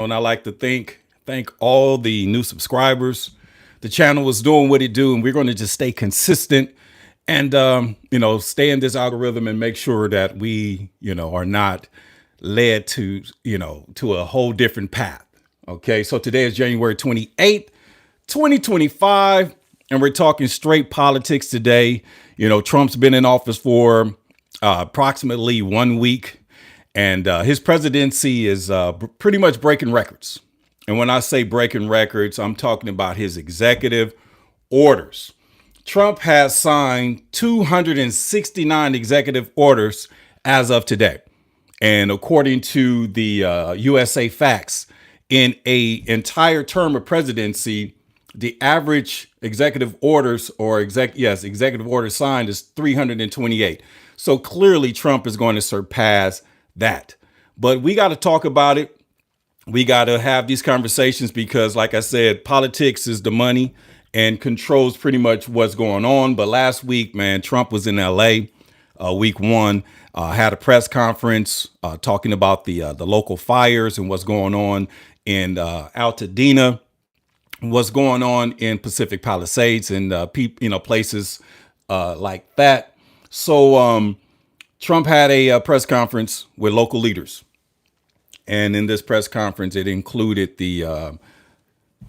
And I like to thank all the new subscribers. The channel is doing what it do, and we're going to just stay consistent and stay in this algorithm and make sure that we are not led to to a whole different path. Okay, so today is January 28th, 2025, and we're talking straight politics today. Trump's been in office for approximately 1 week, and his presidency is pretty much breaking records. And when I say breaking records, I'm talking about his executive orders. Trump has signed 269 executive orders as of today. And according to the USA Facts, in a entire term of presidency, the average executive orders or executive orders signed is 328. So clearly Trump is going to surpass that. But we got to talk about it. We got to have these conversations because, like I said, politics is the money and controls pretty much what's going on. But last week, man, Trump was in LA, week one, had a press conference talking about the local fires and what's going on in Altadena, what's going on in Pacific Palisades and places like that. So Trump had a press conference with local leaders. And in this press conference, it included the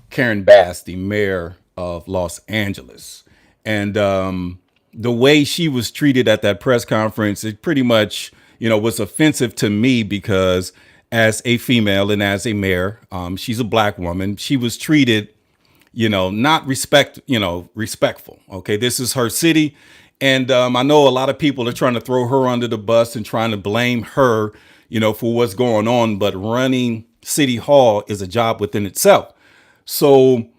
Karen Bass, the mayor of Los Angeles. And the way she was treated at that press conference, it pretty much, was offensive to me because as a female and as a mayor, she's a black woman. She was treated, not respectful. Okay, this is her city. And I know a lot of people are trying to throw her under the bus and trying to blame her, for what's going on. But running City Hall is a job within itself. So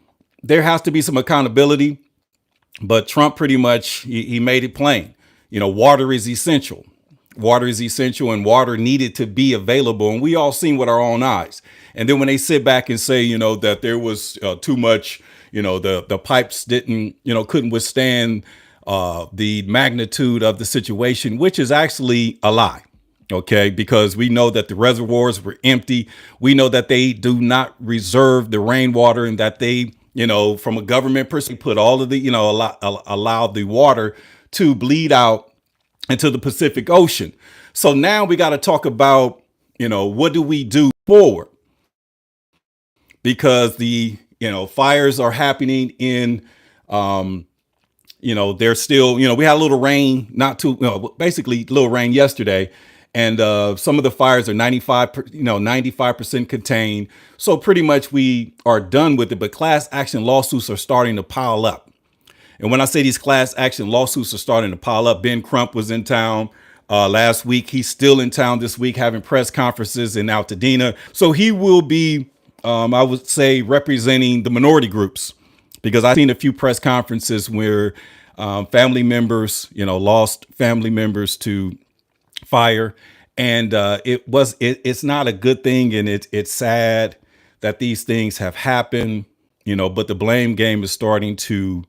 there has to be some accountability. But Trump pretty much, he made it plain. Water is essential. Water is essential and water needed to be available. And we all seen with our own eyes. And then when they sit back and say, that there was too much, the pipes couldn't withstand the magnitude of the situation, which is actually a lie. Okay, because we know that the reservoirs were empty. We know that they do not reserve the rainwater and that they, from a government perspective, put all of the, allow the water to bleed out into the Pacific Ocean. So now we got to talk about, what do we do forward? Because the, fires are happening in, there's still, we had a little rain, basically little rain yesterday. And some of the fires are 95% contained. So pretty much we are done with it. But class action lawsuits are starting to pile up. And when I say these class action lawsuits are starting to pile up, Ben Crump was in town last week. He's still in town this week having press conferences in Altadena. So he will be, I would say, representing the minority groups, because I've seen a few press conferences where family members, lost family members to fire. And it's not a good thing. And it's sad that these things have happened, but the blame game is starting to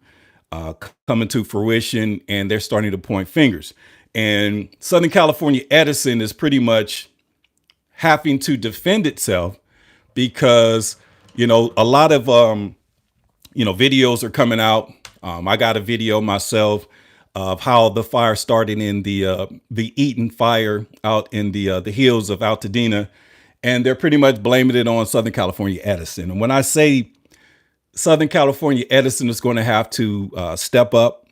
come into fruition, and they're starting to point fingers. And Southern California Edison is pretty much having to defend itself because, a lot of, videos are coming out. I got a video myself of how the fire started in the Eaton fire out in the hills of Altadena, and they're pretty much blaming it on Southern California Edison. And when I say Southern California Edison is going to have to step up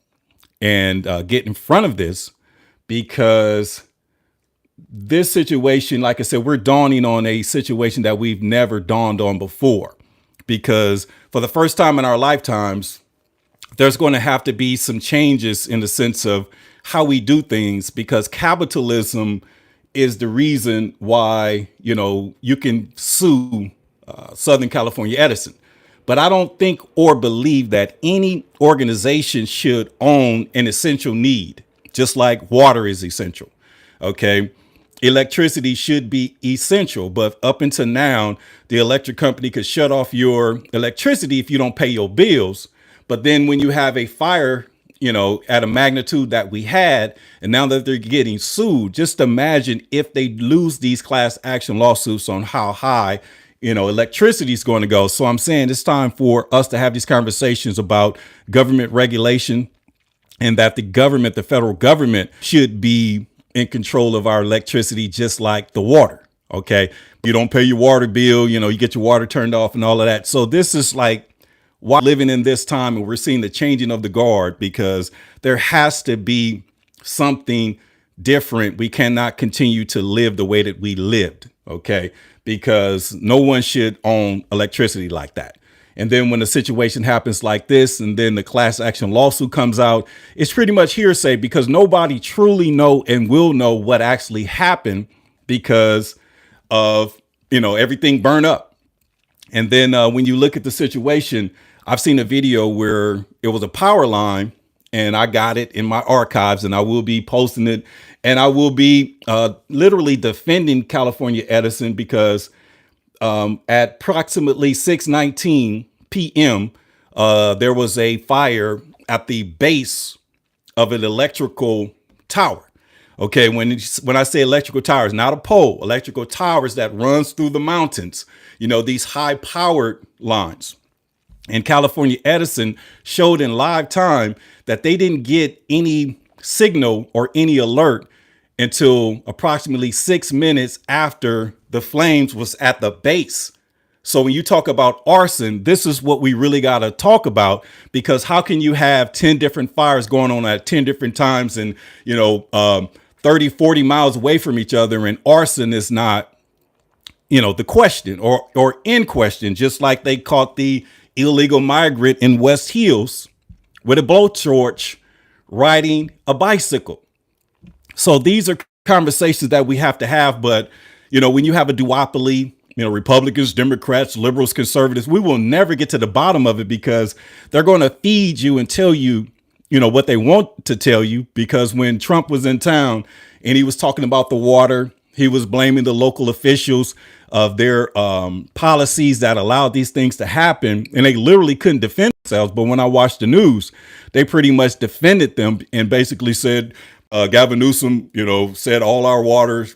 and get in front of this, because this situation, like I said, we're dawning on a situation that we've never dawned on before, because for the first time in our lifetimes, there's going to have to be some changes in the sense of how we do things, because capitalism is the reason why, you can sue Southern California Edison. But I don't think or believe that any organization should own an essential need, just like water is essential. Okay. Electricity should be essential, but up until now, the electric company could shut off your electricity if you don't pay your bills. But then when you have a fire, at a magnitude that we had, and now that they're getting sued, just imagine if they lose these class action lawsuits on how high electricity is going to go. So I'm saying it's time for us to have these conversations about government regulation, and that the government, the federal government, should be in control of our electricity, just like the water. Okay. You don't pay your water bill, you get your water turned off and all of that. So this is like why living in this time, and we're seeing the changing of the guard, because there has to be something different. We cannot continue to live the way that we lived. Okay. Because no one should own electricity like that. And then when a situation happens like this, and then the class action lawsuit comes out, it's pretty much hearsay, because nobody truly know and will know what actually happened, because of, everything burned up. And then when you look at the situation, I've seen a video where it was a power line, and I got it in my archives, and I will be posting it, and I will be literally defending California Edison, because at approximately 6:19 p.m., there was a fire at the base of an electrical tower. Okay, when I say electrical towers, not a pole, electrical towers that runs through the mountains, these high powered lines. And California Edison showed in live time that they didn't get any signal or any alert until approximately 6 minutes after the flames was at the base. So when you talk about arson, this is what we really got to talk about, because how can you have 10 different fires going on at 10 different times, and, 30, 40 miles away from each other, and arson is not, the question or in question, just like they caught the illegal migrant in West Hills with a blowtorch riding a bicycle. So these are conversations that we have to have. But, when you have a duopoly, Republicans, Democrats, liberals, conservatives, we will never get to the bottom of it, because they're going to feed you and tell you, what they want to tell you. Because when Trump was in town and he was talking about the water, he was blaming the local officials of their policies that allowed these things to happen. And they literally couldn't defend themselves. But when I watched the news, they pretty much defended them and basically said, Gavin Newsom, said all our water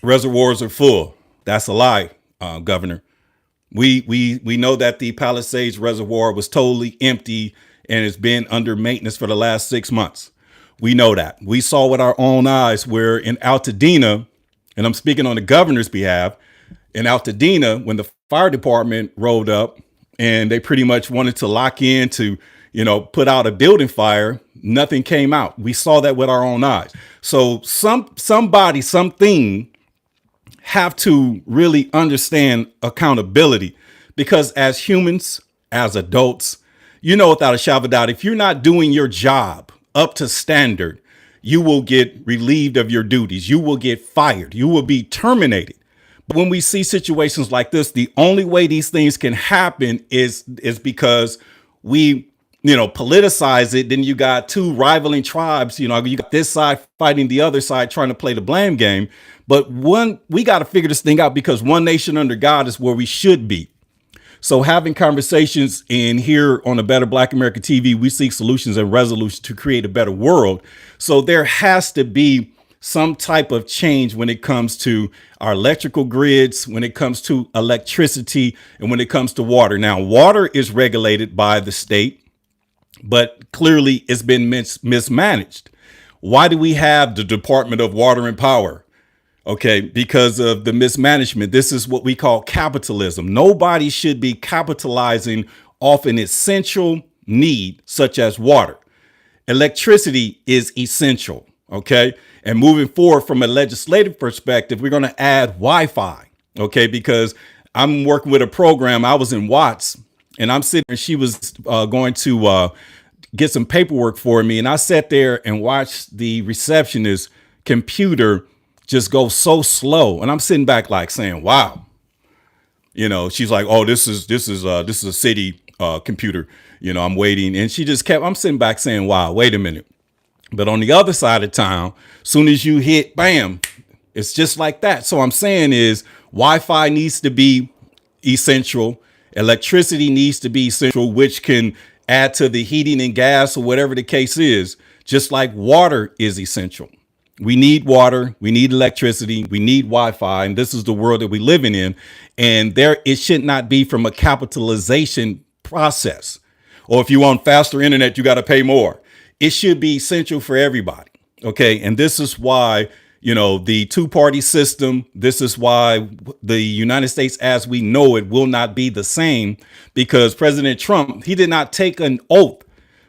reservoirs are full. That's a lie, Governor. We know that the Palisades Reservoir was totally empty and has been under maintenance for the last 6 months. We know that. We saw with our own eyes where in Altadena, and I'm speaking on the governor's behalf, in Altadena, when the fire department rolled up and they pretty much wanted to lock in to, put out a building fire, nothing came out. We saw that with our own eyes. So something have to really understand accountability, because as humans, as adults, without a shadow of a doubt, if you're not doing your job up to standard, you will get relieved of your duties. You will get fired. You will be terminated. But when we see situations like this, the only way these things can happen is because we, politicize it. Then you got two rivaling tribes. You got this side fighting the other side, trying to play the blame game. But we got to figure this thing out, because one nation under God is where we should be. So having conversations in here on a Better Black America TV, we seek solutions and resolutions to create a better world. So there has to be some type of change when it comes to our electrical grids, when it comes to electricity, and when it comes to water. Now, water is regulated by the state, but clearly it's been mismanaged. Why do we have the Department of Water and Power? Okay, because of the mismanagement. This is what we call capitalism. Nobody should be capitalizing off an essential need such as water. Electricity is essential. Okay. And moving forward from a legislative perspective, we're going to add Wi-Fi. Okay. Because I'm working with a program. I was in Watts and I'm sitting there. She was going to get some paperwork for me. And I sat there and watched the receptionist computer just go so slow. And I'm sitting back like saying, wow, she's like, oh, this is a city computer. I'm waiting. And I'm sitting back saying, wow, wait a minute. But on the other side of town, soon as you hit, bam, it's just like that. So I'm saying is Wi-Fi needs to be essential. Electricity needs to be essential, which can add to the heating and gas or whatever the case is, just like water is essential. We need water, we need electricity, we need Wi-Fi, and this is the world that we're living in. And there, it should not be from a capitalization process. Or if you want faster internet, you got to pay more. It should be essential for everybody. Okay. And this is why, the two-party system, this is why the United States as we know it will not be the same, because President Trump, he did not take an oath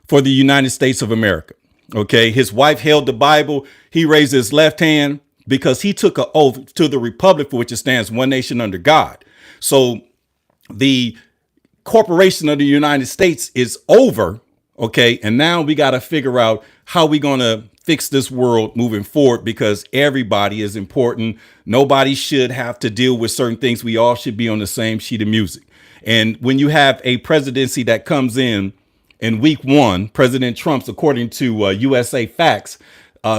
for the United States of America. Okay. His wife held the Bible. He raised his left hand because he took an oath to the republic for which it stands, one nation under God. So the corporation of the United States is over. Okay. And now we got to figure out how we going to fix this world moving forward, because everybody is important. Nobody should have to deal with certain things. We all should be on the same sheet of music. And when you have a presidency that comes in week one, President Trump's, according to USA Facts,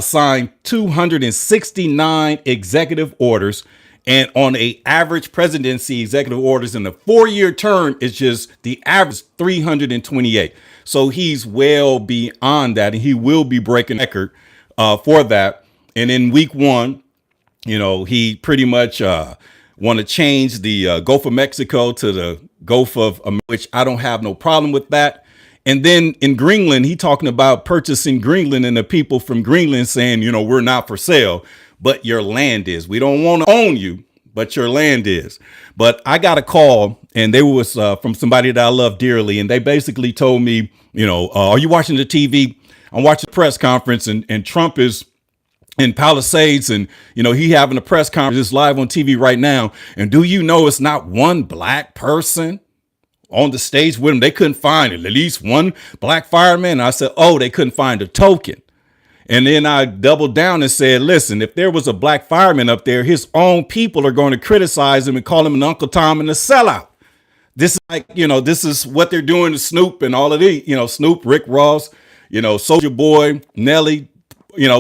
signed 269 executive orders. And on a average presidency, executive orders in a 4-year term is just the average 328. So he's well beyond that, and he will be breaking record for that. And in week one, he pretty much want to change the Gulf of Mexico to the Gulf of which I don't have no problem with that. And then in Greenland, he talking about purchasing Greenland, and the people from Greenland saying, we're not for sale, but your land is. We don't want to own you, but your land is. But I got a call, and they was from somebody that I love dearly. And they basically told me, are you watching the TV? I'm watching the press conference, and Trump is in Palisades, and, he having a press conference. It's live on TV right now. And do you know it's not one black person on the stage with him? They couldn't find at least one black fireman. And I said, oh, they couldn't find a token. And then I doubled down and said, listen, if there was a black fireman up there, his own people are going to criticize him and call him an Uncle Tom and a sellout. This is like, this is what they're doing to Snoop and all of the, Snoop, Rick Ross, Soulja Boy, Nelly,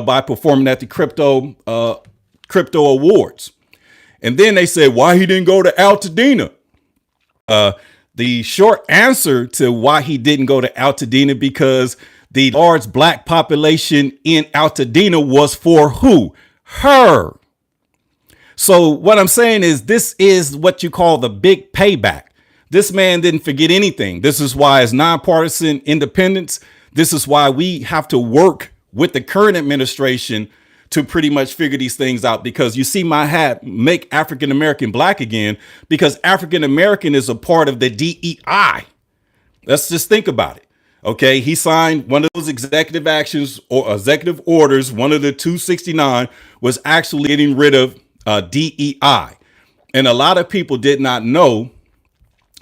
by performing at the crypto awards. And then they said, why he didn't go to Altadena? The short answer to why he didn't go to Altadena, because the large black population in Altadena was for who? Her. So what I'm saying is, this is what you call the big payback. This man didn't forget anything. This is why, as nonpartisan independents, this is why we have to work with the current administration to pretty much figure these things out. Because you see my hat, make African American black again, because African American is a part of the DEI. Let's just think about it. Okay, he signed one of those executive actions or executive orders. One of the 269 was actually getting rid of DEI. And a lot of people did not know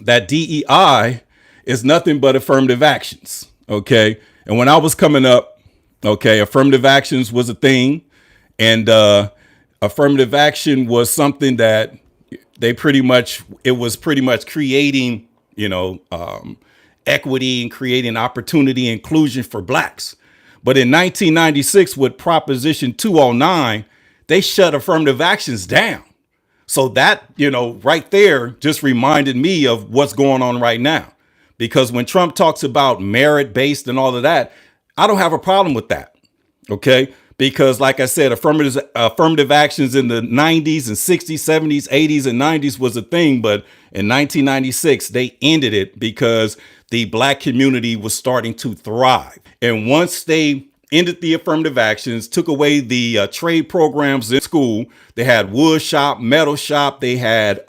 that DEI is nothing but affirmative actions. Okay. And when I was coming up, okay, affirmative actions was a thing. And affirmative action was something that it was pretty much creating, equity and creating opportunity, inclusion for blacks. But in 1996, with Proposition 209, they shut affirmative actions down. So that, right there just reminded me of what's going on right now. Because when Trump talks about merit-based and all of that, I don't have a problem with that. Okay. Because like I said, affirmative actions in the 90s and 60s, 70s, 80s and 90s was a thing. But in 1996, they ended it because the black community was starting to thrive. And once they ended the affirmative actions, took away the trade programs in school, they had wood shop, metal shop, they had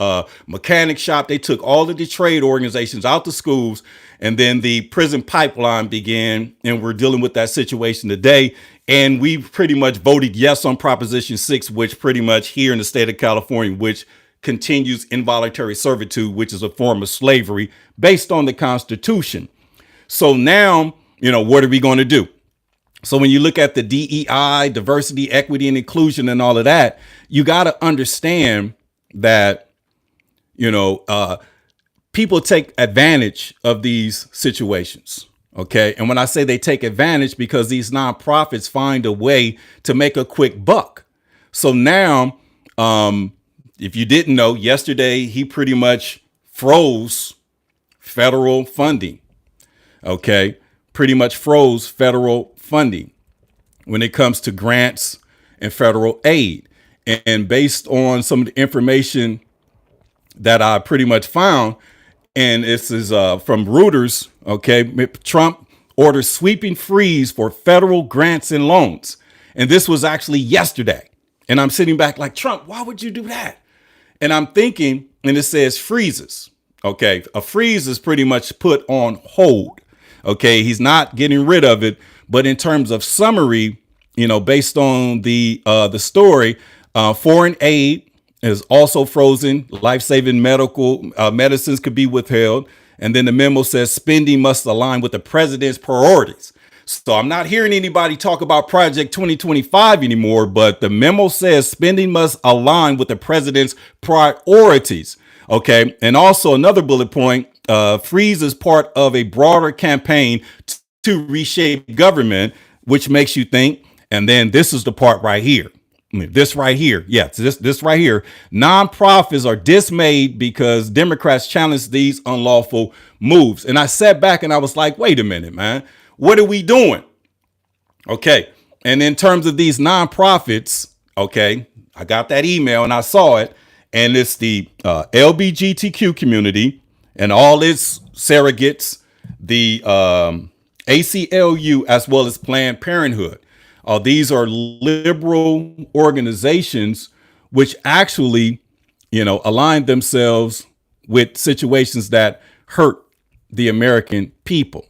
mechanic shop. They took all of the trade organizations out the schools. And then the prison pipeline began, and we're dealing with that situation today. And we pretty much voted yes on Proposition 6, which pretty much here in the state of California, which continues involuntary servitude, which is a form of slavery based on the Constitution. So now, what are we going to do? So when you look at the DEI, diversity, equity, and inclusion and all of that, you got to understand that, people take advantage of these situations. OK, and when I say they take advantage, because these nonprofits find a way to make a quick buck. So now, if you didn't know, yesterday, he pretty much froze federal funding. OK, pretty much froze federal funding when it comes to grants and federal aid. And based on some of the information that I pretty much found, and this is from Reuters, okay, Trump orders sweeping freeze for federal grants and loans. And this was actually yesterday. And I'm sitting back like, Trump, why would you do that? And I'm thinking, and it says freezes. Okay, a freeze is pretty much put on hold. Okay, he's not getting rid of it. But in terms of summary, based on the story, foreign aid is also frozen. Life-saving medical medicines could be withheld. And then the memo says spending must align with the president's priorities. So I'm not hearing anybody talk about Project 2025 anymore, but the memo says spending must align with the president's priorities. Okay. And also another bullet point, freeze is part of a broader campaign to reshape government, which makes you think. And then this is the part right here. This right here. Yes, this right here. Nonprofits are dismayed because Democrats challenge these unlawful moves. And I sat back and I was like, wait a minute, man. What are we doing? Okay. And in terms of these nonprofits, okay, I got that email and I saw it. And it's the LGBTQ community and all its surrogates, the ACLU, as well as Planned Parenthood. These are liberal organizations which actually, align themselves with situations that hurt the American people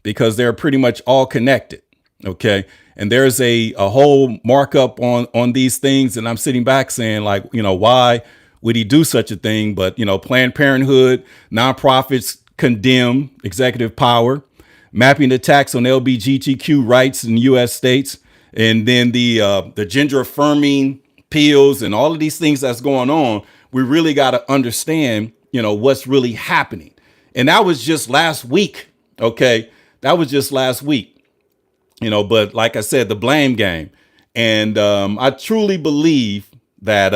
because they're pretty much all connected. Okay. And there's a whole markup on these things. And I'm sitting back saying like, why would he do such a thing? But, Planned Parenthood, nonprofits condemn executive power, mapping attacks on LGBTQ rights in U.S. states. And then the gender affirming pills and all of these things that's going on. We really got to understand, what's really happening. And that was just last week. OK, that was just last week, but like I said, the blame game. And I truly believe that,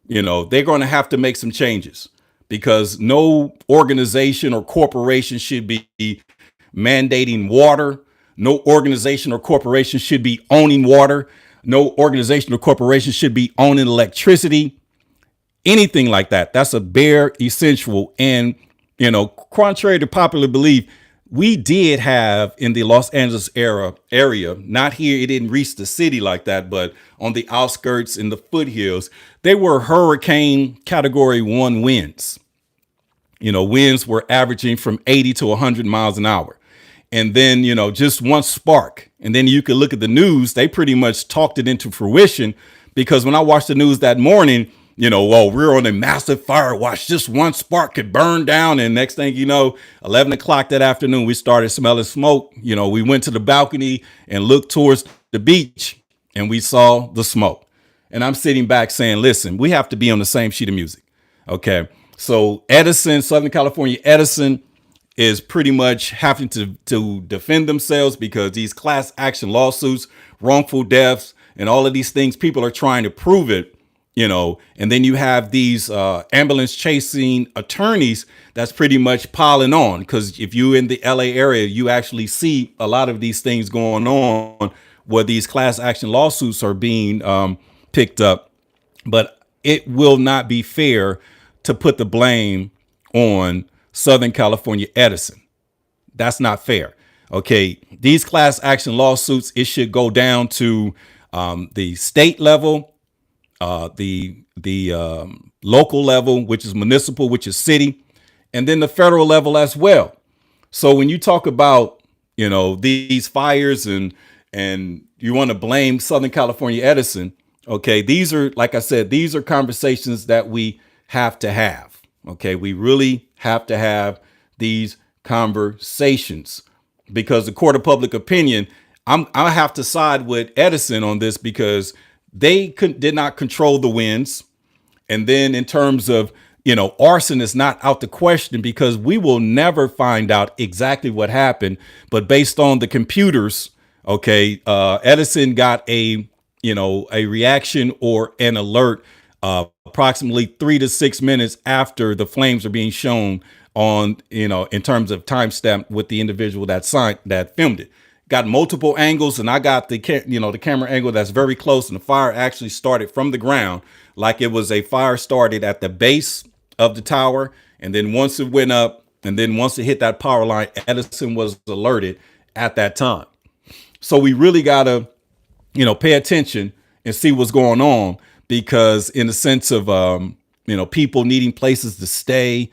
they're going to have to make some changes because no organization or corporation should be mandating water. No organization or corporation should be owning water. No organization or corporation should be owning electricity. Anything like that. That's a bare essential. And, contrary to popular belief, we did have in the Los Angeles area, not here, it didn't reach the city like that, but on the outskirts in the foothills, they were hurricane category 1 winds. Winds were averaging from 80 to 100 miles an hour. And then, just one spark. And then you could look at the news. They pretty much talked it into fruition because when I watched the news that morning, we're on a massive fire watch. Just one spark could burn down. And next thing you know, 11 o'clock that afternoon, we started smelling smoke. We went to the balcony and looked towards the beach and we saw the smoke. And I'm sitting back saying, listen, we have to be on the same sheet of music. OK, so Edison, Southern California Edison is pretty much having to defend themselves because these class action lawsuits, wrongful deaths, and all of these things, people are trying to prove it. And then you have these ambulance chasing attorneys that's pretty much piling on, because if you in the LA area, you actually see a lot of these things going on where these class action lawsuits are being picked up. But it will not be fair to put the blame on Southern California Edison. That's not fair. OK, these class action lawsuits, it should go down to the state level, the local level, which is municipal, which is city, and then the federal level as well. So when you talk about, these fires and you want to blame Southern California Edison, OK, these are, like I said, these are conversations that we have to have. OK, we really have to have these conversations because the court of public opinion, I have to side with Edison on this because they did not control the winds. And then in terms of, arson is not out the question because we will never find out exactly what happened. But based on the computers, OK, Edison got a reaction or an alert approximately 3 to 6 minutes after the flames are being shown on, in terms of timestamp with the individual that filmed it. got multiple angles, and I got the camera angle that's very close, and the fire actually started from the ground, like it was a fire started at the base of the tower, and then once it went up, and then once it hit that power line, Edison was alerted at that time. So we really gotta, pay attention and see what's going on, because in the sense of people needing places to stay,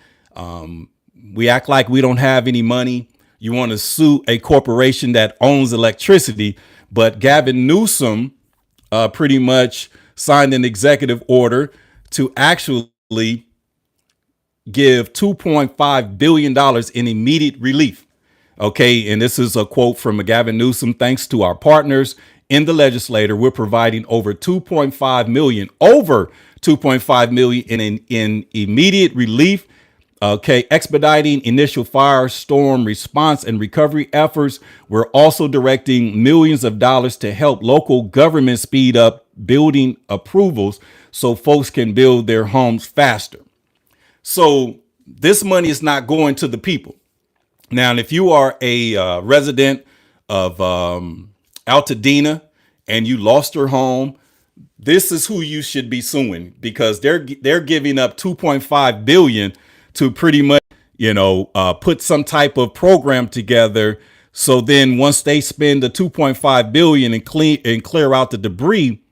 we act like we don't have any money. You want to sue a corporation that owns electricity, but Gavin Newsom pretty much signed an executive order to actually give $2.5 billion in immediate relief. Okay, and this is a quote from Gavin Newsom. Thanks to our partners in the legislature, we're providing over 2.5 million in immediate relief. Okay, expediting initial firestorm response and recovery efforts. We're also directing millions of dollars to help local governments speed up building approvals so folks can build their homes faster. So this money is not going to the people. Now, if you are a resident of Altadena and you lost your home, this is who you should be suing, because they're giving up 2.5 billion to pretty much, put some type of program together. So then once they spend the 2.5 billion and clear out the debris,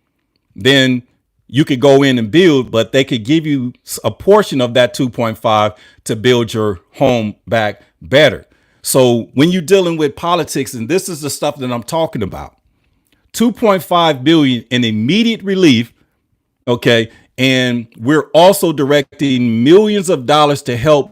then you could go in and build, but they could give you a portion of that 2.5 to build your home back better. So when you're dealing with politics, and this is the stuff that I'm talking about, 2.5 billion in immediate relief. Okay. And we're also directing millions of dollars to help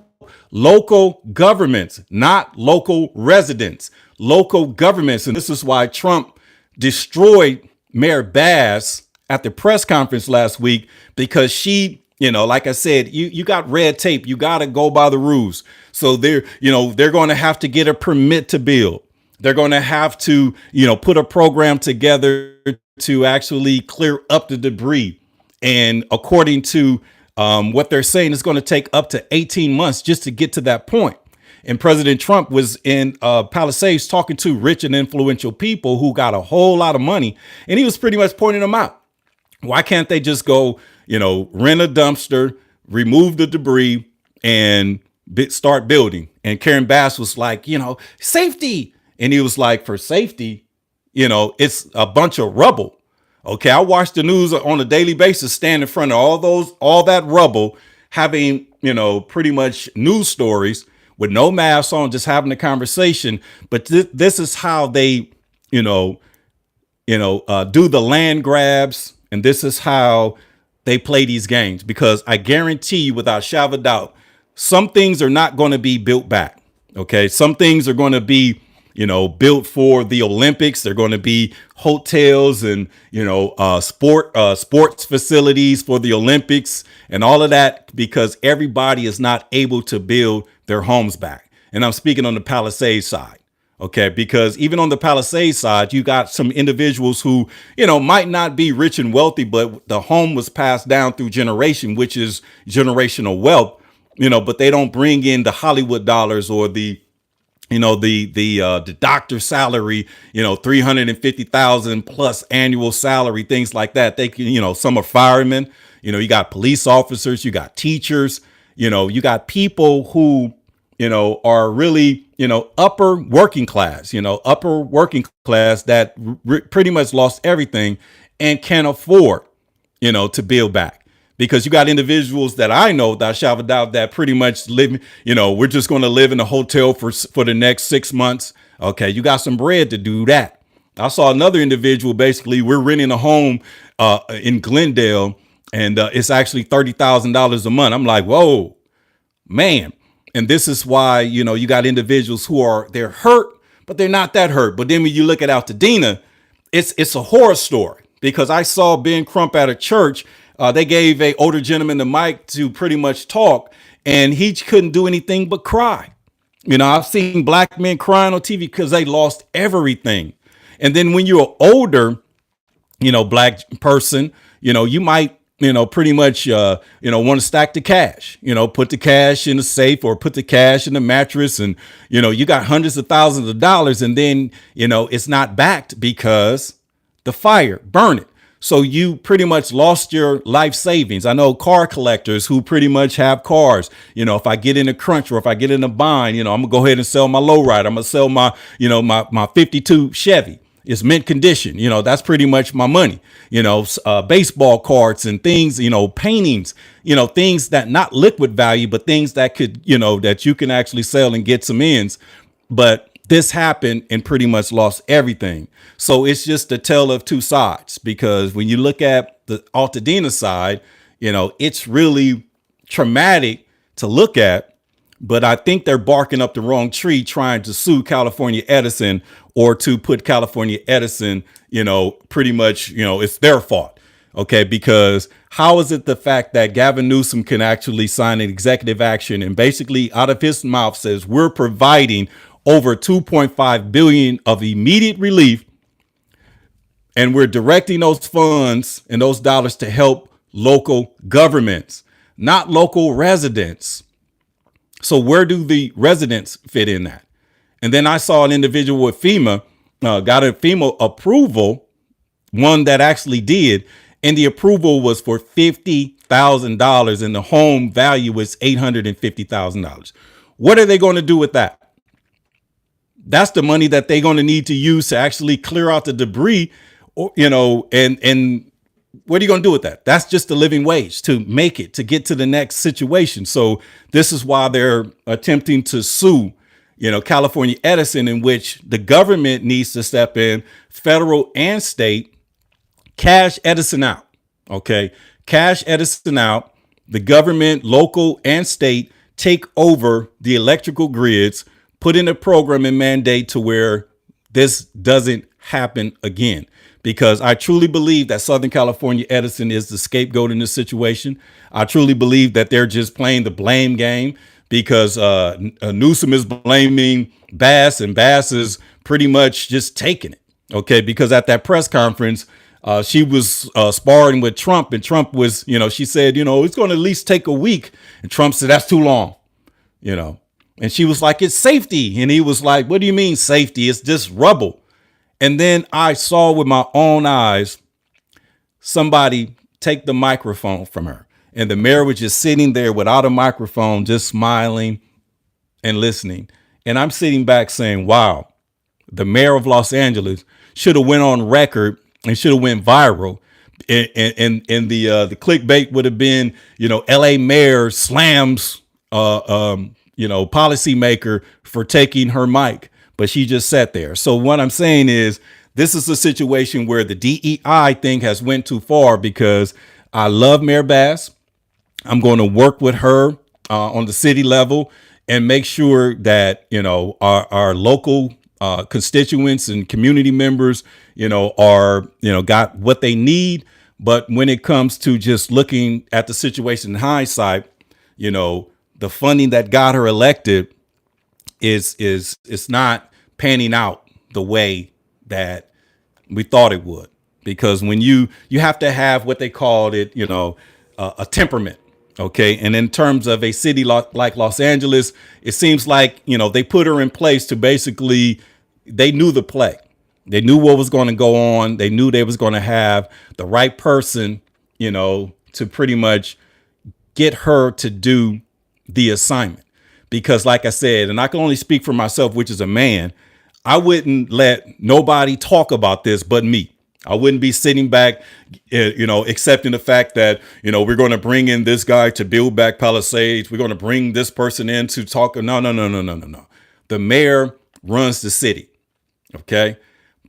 local governments, not local residents, local governments. And this is why Trump destroyed Mayor Bass at the press conference last week, because she, like I said, you got red tape. You got to go by the rules. So they're going to have to get a permit to build. They're going to have to, put a program together to actually clear up the debris. And according to what they're saying, it's going to take up to 18 months just to get to that point. And President Trump was in Palisades talking to rich and influential people who got a whole lot of money. And he was pretty much pointing them out. Why can't they just go, rent a dumpster, remove the debris, and start building? And Karen Bass was like, safety. And he was like, for safety, it's a bunch of rubble. Okay, I watch the news on a daily basis, stand in front of all that rubble, having, pretty much news stories with no mask on, just having a conversation. But this is how they, do the land grabs. And this is how they play these games, because I guarantee you, without a shadow of a doubt, some things are not going to be built back. Okay, some things are going to be built for the Olympics. They're going to be hotels and, sports facilities for the Olympics and all of that, because everybody is not able to build their homes back. And I'm speaking on the Palisades side. Okay, because even on the Palisades side, you got some individuals who, might not be rich and wealthy, but the home was passed down through generation, which is generational wealth, but they don't bring in the Hollywood dollars or the doctor salary, 350,000 plus annual salary, things like that. They can, some are firemen, you got police officers, you got teachers, you got people who, are really, upper working class that pretty much lost everything and can't afford, to build back. Because you got individuals that I know, that shall doubt, that pretty much live, we're just going to live in a hotel for the next 6 months. Okay, you got some bread to do that. I saw another individual, basically, we're renting a home in Glendale, and it's actually $30,000 a month. I'm like, whoa, man. And this is why, you got individuals who they're hurt, but they're not that hurt. But then when you look at Altadena, it's a horror story, because I saw Ben Crump at a church. They gave a older gentleman the mic to pretty much talk, and he couldn't do anything but cry. I've seen black men crying on TV because they lost everything. And then when you're older, black person, you might pretty much, want to stack the cash, put the cash in the safe or put the cash in the mattress. And, you got hundreds of thousands of dollars, and then, it's not backed because the fire burn it. So you pretty much lost your life savings. I know car collectors who pretty much have cars. If I get in a crunch or if I get in a bind, I'm gonna go ahead and sell my lowrider. I'm gonna sell my, my 52 Chevy. It's mint condition. That's pretty much my money. Baseball cards and things, paintings, things that not liquid value, but things that could, that you can actually sell and get some ends. But this happened and pretty much lost everything. So it's just a tale of two sides, because when you look at the Altadena side, it's really traumatic to look at, but I think they're barking up the wrong tree trying to sue California Edison, or to put California Edison, pretty much, it's their fault. Okay, because how is it the fact that Gavin Newsom can actually sign an executive action and basically out of his mouth says we're providing over 2.5 billion of immediate relief, and we're directing those funds and those dollars to help local governments, not local residents. So where do the residents fit in that? And then I saw an individual with FEMA, got a FEMA approval, one that actually did, and the approval was for $50,000 and the home value was $850,000. What are they going to do with that? That's the money that they're going to need to use to actually clear out the debris, or, and what are you going to do with that? That's just the living wage to make it, to get to the next situation. So this is why they're attempting to sue, California Edison, in which the government needs to step in, federal and state, cash Edison out. Okay. Cash Edison out. The government, local and state, take over the electrical grids, put in a program and mandate to where this doesn't happen again. Because I truly believe that Southern California Edison is the scapegoat in this situation. I truly believe that they're just playing the blame game, because Newsom is blaming Bass, and Bass is pretty much just taking it. Okay, because at that press conference, she was sparring with Trump, and Trump was, she said, it's going to at least take a week. And Trump said, that's too long, And she was like, it's safety. And he was like, what do you mean safety? It's just rubble. And then I saw with my own eyes somebody take the microphone from her. And the mayor was just sitting there without a microphone, just smiling and listening. And I'm sitting back saying, wow, the mayor of Los Angeles should have went on record and should have went viral. And the clickbait would have been, LA mayor slams, policymaker for taking her mic, but she just sat there. So what I'm saying is, this is a situation where the DEI thing has went too far, because I love Mayor Bass. I'm going to work with her on the city level and make sure that, our local constituents and community members, are, got what they need. But when it comes to just looking at the situation in hindsight, the funding that got her elected is not panning out the way that we thought it would. Because when you have to have what they called it, a temperament. Okay. And in terms of a city like Los Angeles, it seems like, they put her in place to basically, they knew the play. They knew what was going to go on. They knew they was going to have the right person, to pretty much get her to do the assignment. Because like I said, and I can only speak for myself, which is a man, I wouldn't let nobody talk about this but me. I wouldn't be sitting back, accepting the fact that, we're going to bring in this guy to build back Palisades. We're going to bring this person in to talk. No. The mayor runs the city. Okay.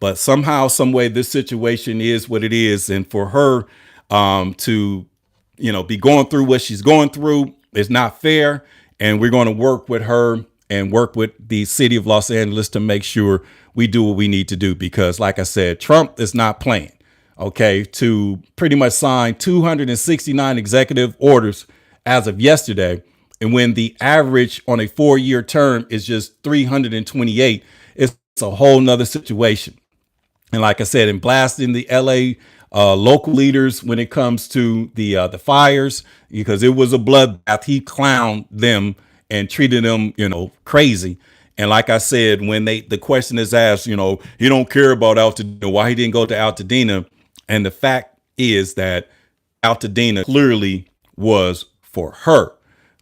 But somehow, some way, this situation is what it is. And for her to, be going through what she's going through is not fair. And we're going to work with her and work with the city of Los Angeles to make sure we do what we need to do. Because like I said, Trump is not playing, okay, to pretty much sign 269 executive orders as of yesterday. And when the average on a 4-year term is just 328, it's a whole nother situation. And like I said, in blasting the LA local leaders when it comes to the fires, because it was a bloodbath. He clowned them and treated them, crazy. And like I said, when the question is asked, he don't care about Altadena, why he didn't go to Altadena, and the fact is that Altadena clearly was for her.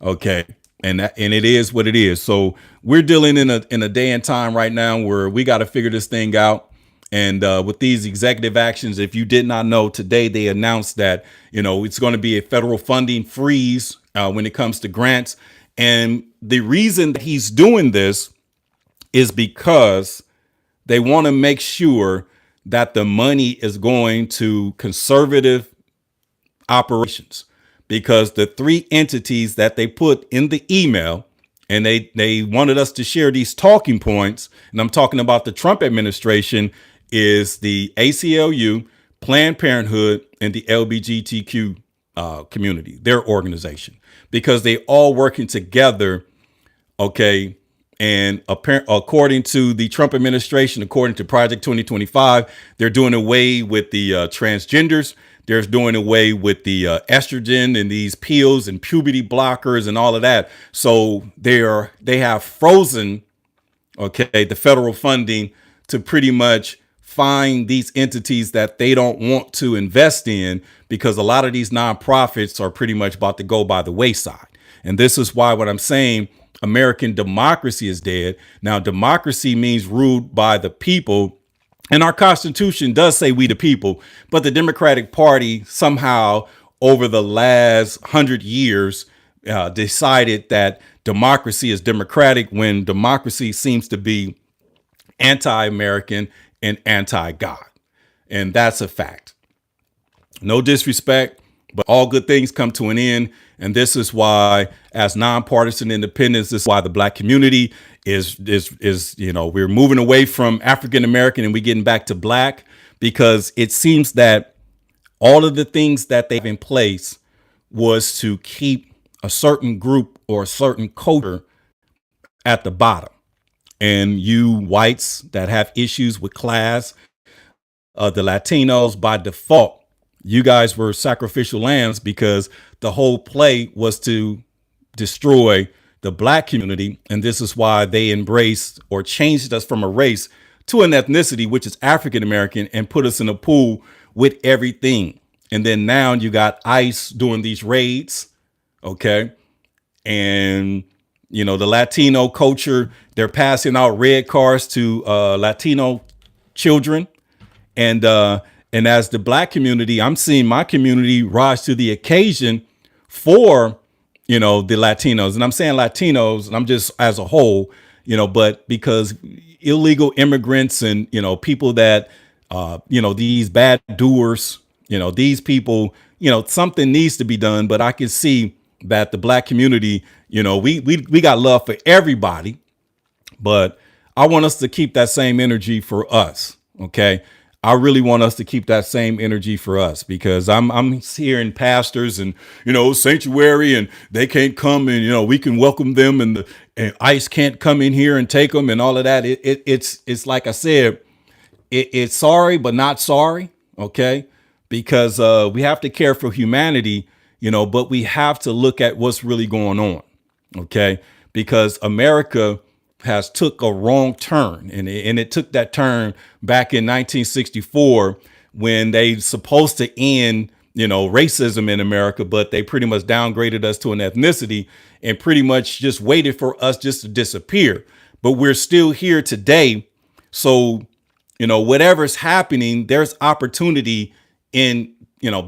Okay. And it is what it is. So we're dealing in a day and time right now where we got to figure this thing out. And with these executive actions, if you did not know, today they announced that, it's going to be a federal funding freeze when it comes to grants. And the reason that he's doing this is because they want to make sure that the money is going to conservative operations, because the three entities that they put in the email, and they wanted us to share these talking points, and I'm talking about the Trump administration, is the ACLU, Planned Parenthood, and the LGBTQ community, their organization, because they all working together. Okay. And according to the Trump administration, according to Project 2025, they're doing away with the transgenders. They're doing away with the estrogen and these pills and puberty blockers and all of that. So they have frozen, okay, the federal funding to pretty much find these entities that they don't want to invest in, because a lot of these nonprofits are pretty much about to go by the wayside. And this is why what I'm saying, American democracy is dead. Now, democracy means ruled by the people. And our Constitution does say we the people, but the Democratic Party somehow over the last 100 years decided that democracy is democratic, when democracy seems to be anti-American and anti-God. And that's a fact. No disrespect, but all good things come to an end. And this is why, as nonpartisan independents, this is why the Black community is we're moving away from African American and we're getting back to Black, because it seems that all of the things that they have in place was to keep a certain group or a certain culture at the bottom. And you whites that have issues with class, the Latinos, by default, you guys were sacrificial lambs, because the whole play was to destroy the Black community. And this is why they embraced or changed us from a race to an ethnicity, which is African American, and put us in a pool with everything. And then now you got ICE doing these raids. Okay. And the Latino culture, they're passing out red cards to Latino children. And as the Black community, I'm seeing my community rise to the occasion for, the Latinos. And I'm saying Latinos, and I'm just as a whole, but because illegal immigrants and, people that, these bad doers, these people, something needs to be done. But I can see that the Black community, we got love for everybody, but I want us to keep that same energy for us. Okay. I really want us to keep that same energy for us, because I'm hearing pastors and, sanctuary, and they can't come, and, we can welcome them, and ICE can't come in here and take them and all of that. It's like I said, it's sorry, but not sorry. Okay. Because we have to care for humanity, but we have to look at what's really going on. Okay. Because America has took a wrong turn, and it took that turn back in 1964, when they supposed to end, racism in America, but they pretty much downgraded us to an ethnicity and pretty much just waited for us just to disappear. But we're still here today. So, whatever's happening, there's opportunity in,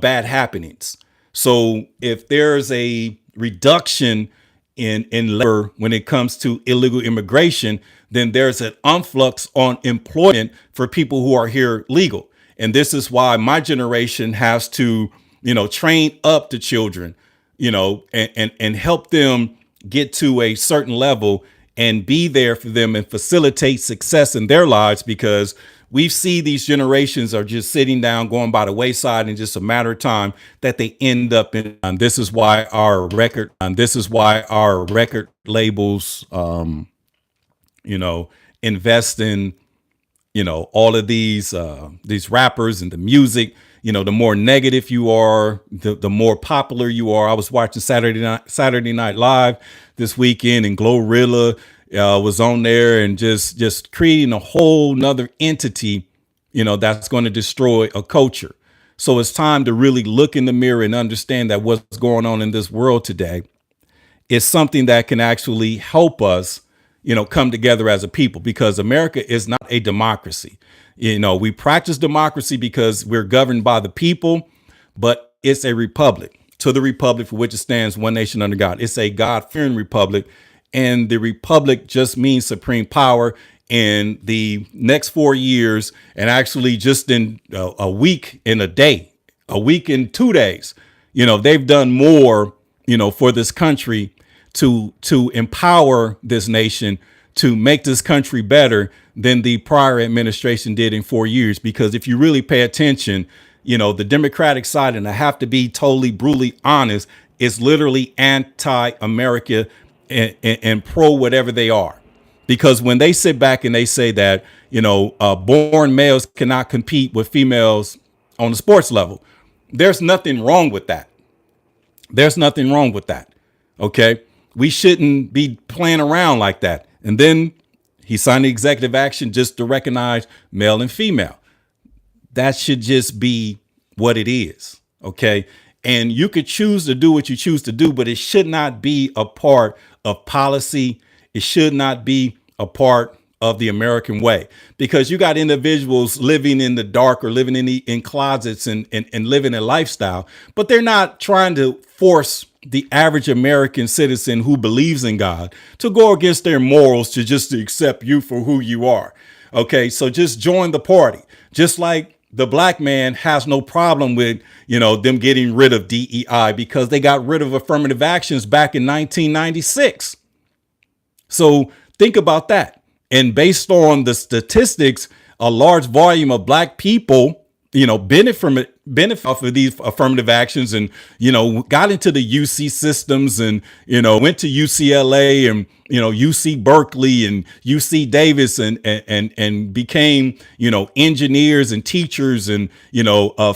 bad happenings. So if there's a reduction in labor when it comes to illegal immigration, then there's an influx on employment for people who are here legal. And this is why my generation has to, train up the children, and help them get to a certain level and be there for them and facilitate success in their lives, because we see these generations are just sitting down, going by the wayside, in just a matter of time that they end up in. And this is why our record labels, invest in, all of these rappers and the music, the more negative you are, the more popular you are. I was watching Saturday Night Live this weekend, and Glorilla was on there, and just creating a whole nother entity, that's going to destroy a culture. So it's time to really look in the mirror and understand that what's going on in this world today is something that can actually help us, come together as a people, because America is not a democracy. We practice democracy because we're governed by the people, but it's a republic. To the republic for which it stands, one nation under God. It's a God-fearing republic, and the republic just means supreme power. In the next 4 years, and actually just in a week and a day, a week and 2 days, they've done more, for this country to empower this nation, to make this country better than the prior administration did in 4 years. Because if you really pay attention, the Democratic side, and I have to be totally brutally honest, is literally anti-America and pro whatever they are. Because when they sit back and they say that, born males cannot compete with females on the sports level, there's nothing wrong with that. There's nothing wrong with that. OK, we shouldn't be playing around like that. And then he signed the executive action just to recognize male and female. That should just be what it is. OK, and you could choose to do what you choose to do, but it should not be a part of policy. It should not be a part of the American way, because you got individuals living in the dark or living in closets and living a lifestyle, but they're not trying to force the average American citizen who believes in God to go against their morals to just to accept you for who you are. OK, so just join the party. Just like the black man has no problem with, them getting rid of DEI because they got rid of affirmative actions back in 1996. So think about that. And based on the statistics, a large volume of black people, benefit off of these affirmative actions, and, got into the UC systems, and, went to UCLA and, UC Berkeley and UC Davis, and became, engineers and teachers and,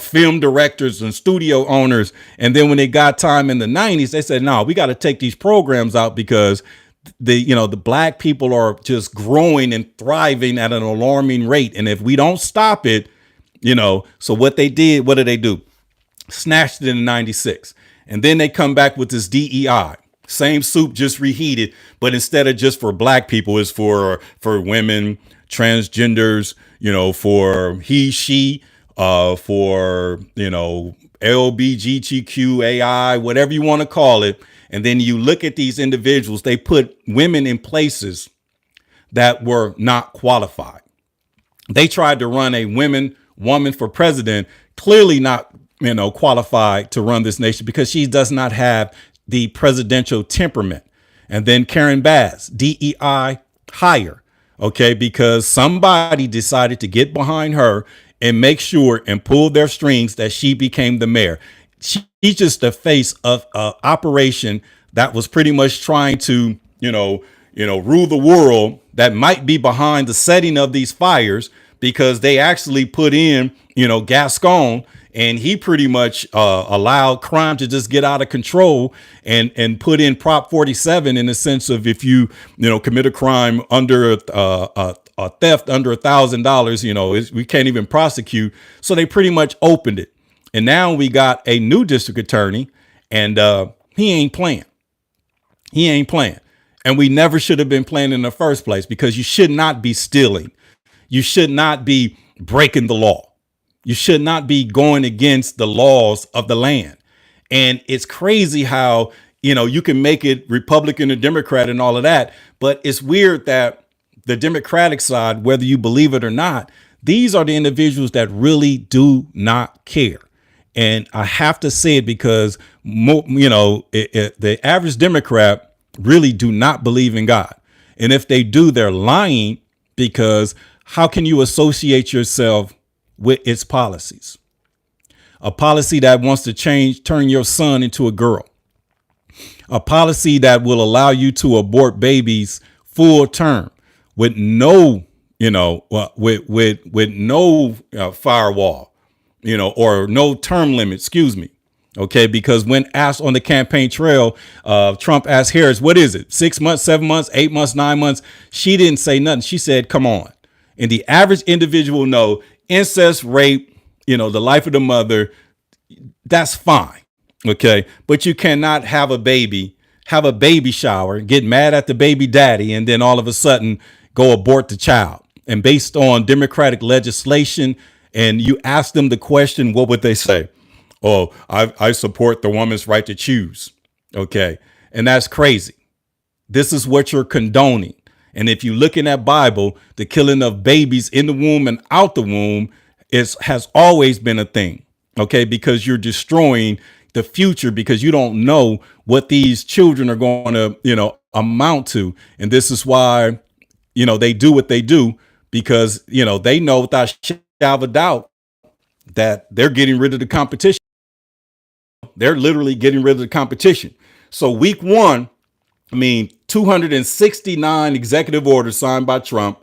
film directors and studio owners. And then when they got time in the 90s, they said, no, we got to take these programs out because the black people are just growing and thriving at an alarming rate. And if we don't stop it, so what did they do? Snatched it in 96. And then they come back with this DEI, same soup, just reheated. But instead of just for black people, it's for women, transgenders, for he, she, for, LBGTQAI, whatever you want to call it. And then you look at these individuals, they put women in places that were not qualified. They tried to run a woman for president, clearly not, qualified to run this nation because she does not have the presidential temperament. And then Karen Bass, DEI hire. OK, because somebody decided to get behind her and make sure and pull their strings that she became the mayor. She's just the face of an operation that was pretty much trying to, rule the world, that might be behind the setting of these fires, because they actually put in, Gascon, and he pretty much allowed crime to just get out of control and put in Prop 47 in the sense of if you, commit a crime under a theft under $1,000, we can't even prosecute. So they pretty much opened it. And now we got a new district attorney, and he ain't playing. He ain't playing. And we never should have been playing in the first place, because you should not be stealing. You should not be breaking the law. You should not be going against the laws of the land. And it's crazy how, you can make it Republican or Democrat and all of that. But it's weird that the Democratic side, whether you believe it or not, these are the individuals that really do not care. And I have to say it because, the average Democrat really do not believe in God. And if they do, they're lying, because how can you associate yourself with its policies? A policy that wants to turn your son into a girl. A policy that will allow you to abort babies full term with no, with no firewall. or no term limit, excuse me. Okay, because when asked on the campaign trail, Trump asked Harris, what is it? 6 months, 7 months, 8 months, 9 months? She didn't say nothing. She said, come on. And the average individual know incest, rape, the life of the mother, that's fine. Okay. But you cannot have a baby shower, get mad at the baby daddy, and then all of a sudden go abort the child. And based on Democratic legislation, and you ask them the question, what would they say? Oh, I support the woman's right to choose. Okay. And that's crazy. This is what you're condoning. And if you look in that Bible, the killing of babies in the womb and out the womb has always been a thing. Okay. Because you're destroying the future, because you don't know what these children are going to, amount to. And this is why, they do what they do, because, they know without a shadow of a doubt that they're getting rid of the competition. They're literally getting rid of the competition. So week one, 269 executive orders signed by Trump.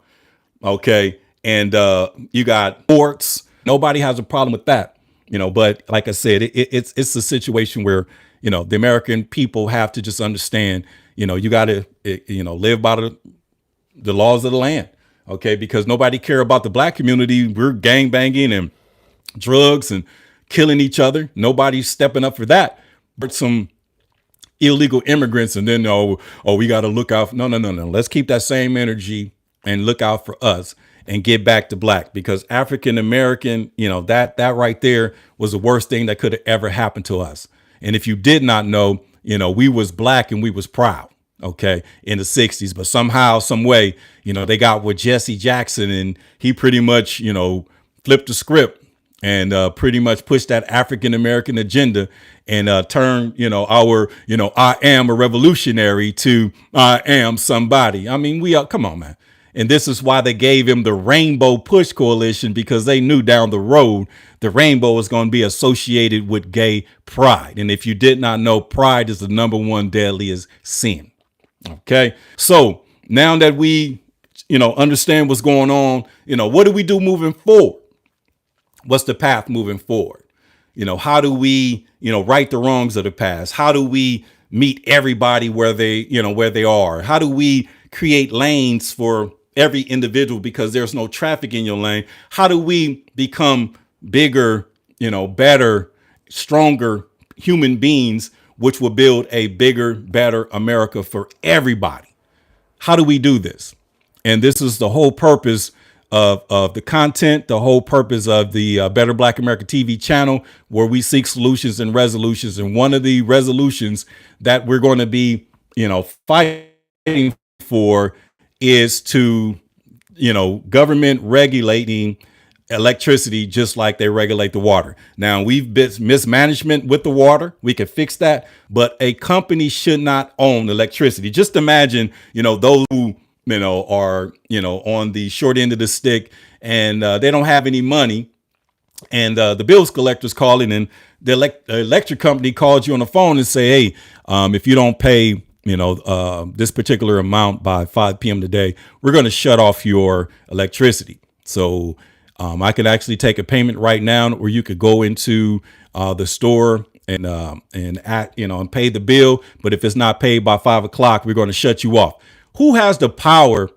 Okay. And you got courts. Nobody has a problem with that. But like I said, it's a situation where, the American people have to just understand, you got to, live by the laws of the land. Okay. Because nobody care about the black community. We're gang banging and drugs and killing each other. Nobody's stepping up for that. But some illegal immigrants, and then, we got to look out. No. Let's keep that same energy and look out for us and get back to black, because African American, that right there was the worst thing that could have ever happened to us. And if you did not know, we was black and we was proud. Okay. In the 60s, but somehow, some way, they got with Jesse Jackson, and he pretty much, flipped the script and pretty much pushed that African American agenda and turned, our, I am a revolutionary to I am somebody. Come on, man. And this is why they gave him the Rainbow Push Coalition, because they knew down the road the rainbow was going to be associated with gay pride. And if you did not know, pride is the number one deadliest sin. Okay. So now that we, understand what's going on, what do we do moving forward? What's the path moving forward? How do we, right the wrongs of the past? How do we meet everybody where they are? How do we create lanes for every individual, because there's no traffic in your lane? How do we become bigger, better, stronger human beings, which will build a bigger, better America for everybody? How do we do this? And this is the whole purpose of the content, the whole purpose of the Better Black America TV channel, where we seek solutions and resolutions. And one of the resolutions that we're going to be, fighting for is to, government regulating electricity just like they regulate the water. Now, we've been mismanagement with the water. We can fix that, but a company should not own electricity. Just imagine, those who are, on the short end of the stick, and they don't have any money, and the bills collector's calling, and the electric company calls you on the phone and say, hey, if you don't pay, this particular amount by 5 p.m. today, we're going to shut off your electricity. So I can actually take a payment right now, or you could go into the store and and pay the bill. But if it's not paid by 5 o'clock, we're going to shut you off. Who has the power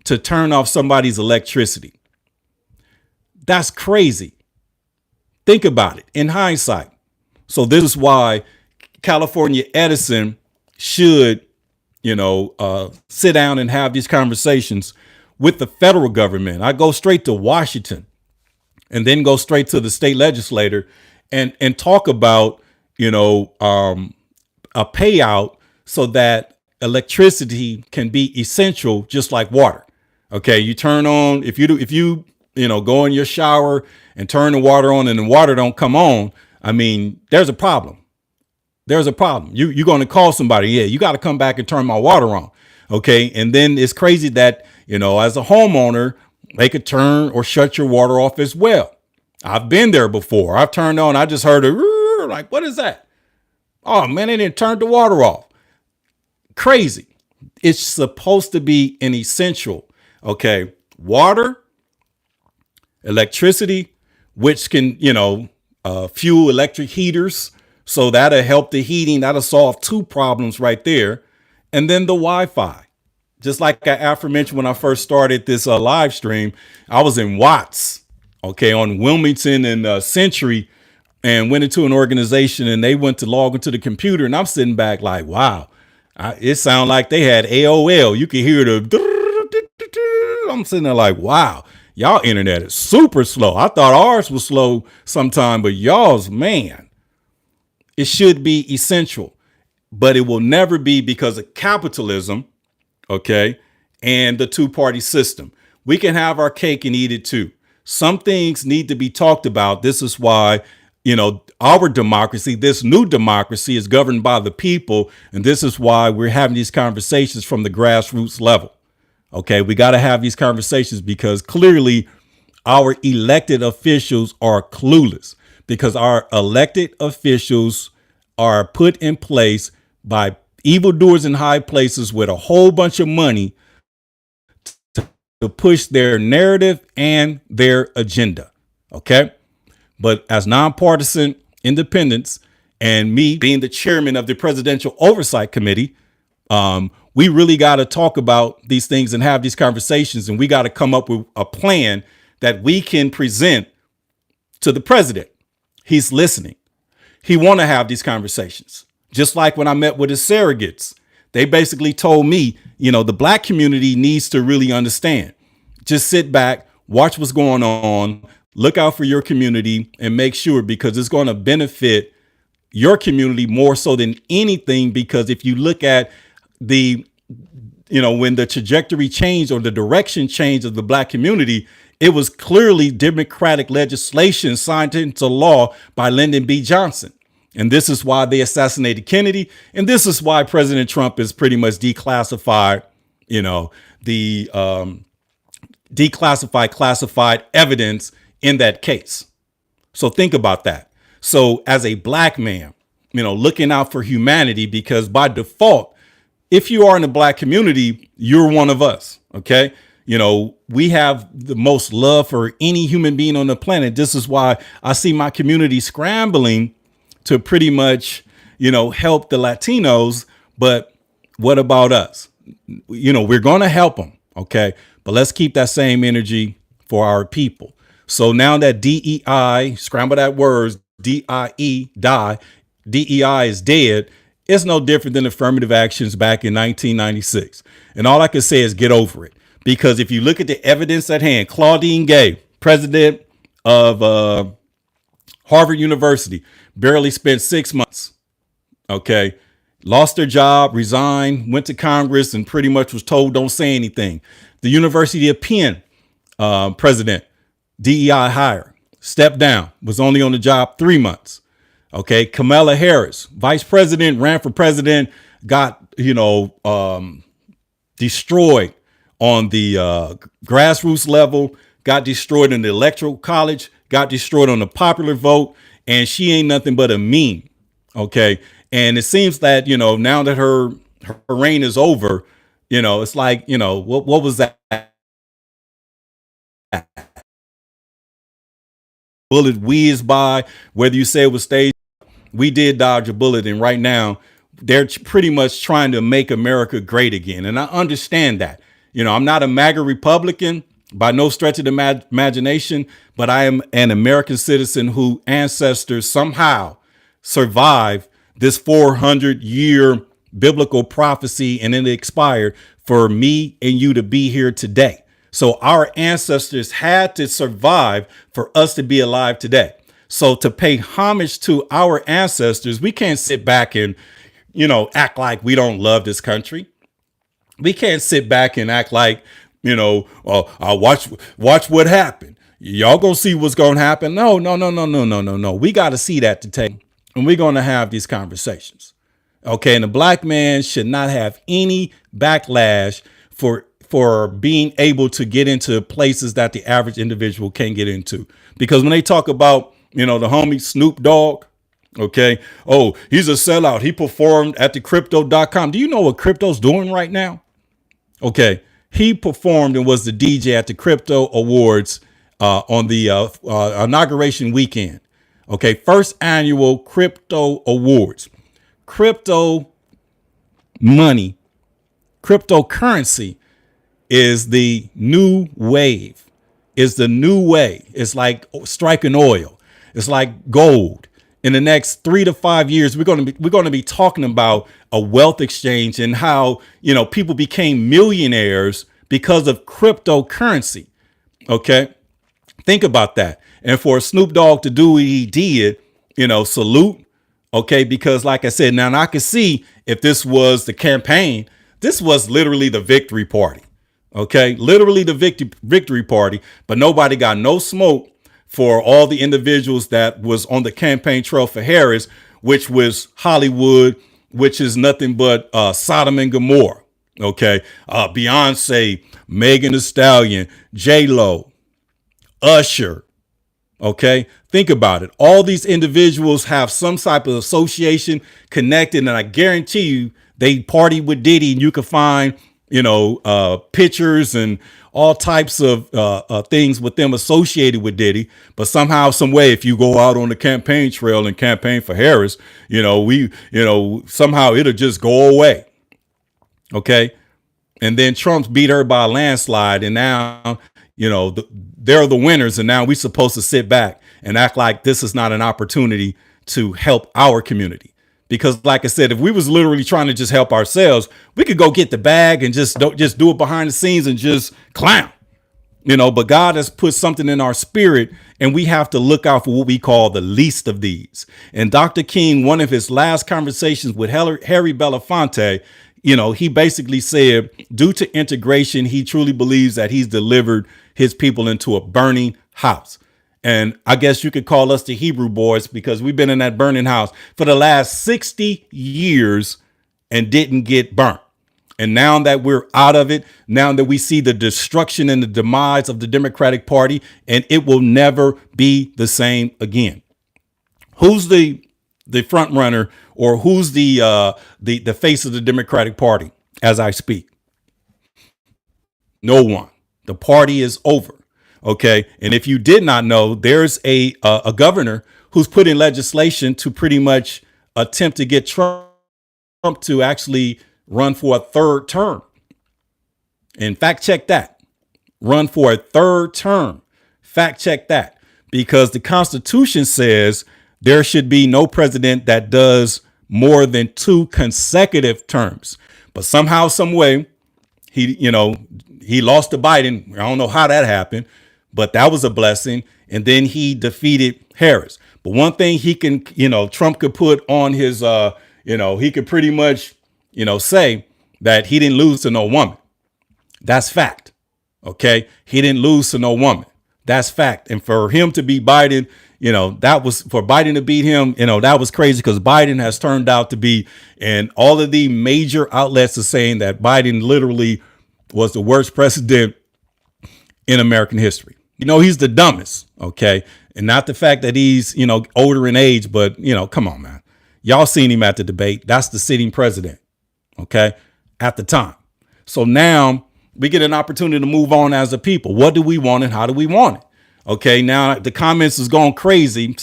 to turn off somebody's electricity? That's crazy. Think about it in hindsight. So this is why California Edison should, sit down and have these conversations with the federal government. I go straight to Washington and then go straight to the state legislator and talk about, a payout so that electricity can be essential, just like water. Okay. You turn on, if you go in your shower and turn the water on and the water don't come on, there's a problem. There's a problem. You're going to call somebody. Yeah, you got to come back and turn my water on. Okay. And then it's crazy that, as a homeowner, they could turn or shut your water off as well. I've been there before. I've turned on, I just heard a like, what is that? Oh man, they didn't turn the water off. Crazy. It's supposed to be an essential. Okay. Water, electricity, which can, fuel electric heaters. So that'll help the heating. That'll solve two problems right there. And then the Wi-Fi. Just like I aforementioned when I first started this live stream, I was in Watts, okay, on Wilmington and Century, and went into an organization and they went to log into the computer, and I'm sitting back like, wow, it sounded like they had AOL. You could hear the, I'm sitting there like, wow, y'all internet is super slow. I thought ours was slow sometime, but y'all's, man, it should be essential, but it will never be because of capitalism. Okay. And the two-party system. We can have our cake and eat it too. Some things need to be talked about. This is why, our democracy, this new democracy, is governed by the people. And this is why we're having these conversations from the grassroots level. Okay. We got to have these conversations because clearly our elected officials are clueless, because our elected officials are put in place by evildoers in high places with a whole bunch of money to push their narrative and their agenda. Okay. But as nonpartisan independents and me being the chairman of the Presidential Oversight Committee, we really got to talk about these things and have these conversations. And we got to come up with a plan that we can present to the president. He's listening. He want to have these conversations. Just like when I met with his surrogates, they basically told me, the black community needs to really understand. Just sit back, watch what's going on, look out for your community and make sure, because it's going to benefit your community more so than anything. Because if you look at when the trajectory changed or the direction change of the black community, it was clearly Democratic legislation signed into law by Lyndon B. Johnson. And this is why they assassinated Kennedy. And this is why President Trump is pretty much declassified, classified evidence in that case. So think about that. So as a black man, looking out for humanity, because by default, if you are in the black community, you're one of us. OK, we have the most love for any human being on the planet. This is why I see my community scrambling to pretty much, help the Latinos. But what about us? We're going to help them. OK, but let's keep that same energy for our people. So now that DEI, scramble that words, DIE, DEI is dead. It's no different than affirmative actions back in 1996. And all I can say is get over it. Because if you look at the evidence at hand, Claudine Gay, president of Harvard University, barely spent 6 months. OK, lost their job, resigned, went to Congress and pretty much was told don't say anything. The University of Penn president, DEI hire, stepped down, was only on the job 3 months. OK, Kamala Harris, vice president, ran for president, got, destroyed on the grassroots level, got destroyed in the electoral college, got destroyed on the popular vote. And she ain't nothing but a meme. OK, and it seems that, now that her reign is over, it's like, what was that? Bullet whizzed by, whether you say it was staged. We did dodge a bullet. And right now they're pretty much trying to make America great again. And I understand that. I'm not a MAGA Republican by no stretch of the imagination, but I am an American citizen whose ancestors somehow survived this 400-year biblical prophecy, and it expired for me and you to be here today. So our ancestors had to survive for us to be alive today. So to pay homage to our ancestors, we can't sit back and, act like we don't love this country. We can't sit back and act like, watch what happened. Y'all gonna see what's gonna happen. No. We got to see that to take, and we're going to have these conversations. OK, and the black man should not have any backlash for being able to get into places that the average individual can't get into. Because when they talk about, the homie Snoop Dogg, OK, oh, he's a sellout. He performed at the crypto.com. Do you know what crypto's doing right now? OK, he performed and was the DJ at the Crypto Awards on the inauguration weekend. Okay, first annual crypto awards. Crypto money, cryptocurrency is the new wave. Is the new way. It's like striking oil. It's like gold. In the next 3 to 5 years, we're going to be talking about a wealth exchange and how, people became millionaires because of cryptocurrency. Okay, think about that. And for Snoop Dogg to do what he did, salute. Okay, because like I said, now I can see if this was the campaign, this was literally the victory party. Okay, literally the victory party, but nobody got no smoke for all the individuals that was on the campaign trail for Harris, which was Hollywood, which is nothing but Sodom and Gomorrah. Okay, Beyonce, Megan Thee Stallion, J-Lo, Usher. Okay, think about it. All these individuals have some type of association connected, and I guarantee you they party with Diddy, and you can find pictures and all types of things with them associated with Diddy. But somehow, some way, if you go out on the campaign trail and campaign for Harris, somehow it'll just go away. Okay. And then Trump's beat her by a landslide. And now, they're the winners. And now we're supposed to sit back and act like this is not an opportunity to help our community. Because like I said, if we was literally trying to just help ourselves, we could go get the bag and just do it behind the scenes and just clown, but God has put something in our spirit and we have to look out for what we call the least of these. And Dr. King, one of his last conversations with Harry Belafonte, he basically said, due to integration, he truly believes that he's delivered his people into a burning house. And I guess you could call us the Hebrew boys because we've been in that burning house for the last 60 years and didn't get burnt. And now that we're out of it, now that we see the destruction and the demise of the Democratic Party, and it will never be the same again. Who's the front runner, or who's the face of the Democratic Party as I speak? No one. The party is over. OK, and if you did not know, there's a governor who's put in legislation to pretty much attempt to get Trump to actually run for a third term. And fact check that. Run for a third term. Fact check that, because the Constitution says there should be no president that does more than 2 consecutive terms. But somehow, some way, he lost to Biden. I don't know how that happened, but that was a blessing. And then he defeated Harris. But one thing he can, Trump could put on his, he could pretty much, say that he didn't lose to no woman. That's fact. OK, he didn't lose to no woman. That's fact. And for him to beat Biden, that was for Biden to beat him. That was crazy, because Biden has turned out to be, and all of the major outlets are saying that Biden literally was the worst president in American history. He's the dumbest. OK, and not the fact that he's, older in age, but, come on, man. Y'all seen him at the debate. That's the sitting president. OK, at the time. So now we get an opportunity to move on as a people. What do we want and how do we want it? OK, now the comments is going crazy.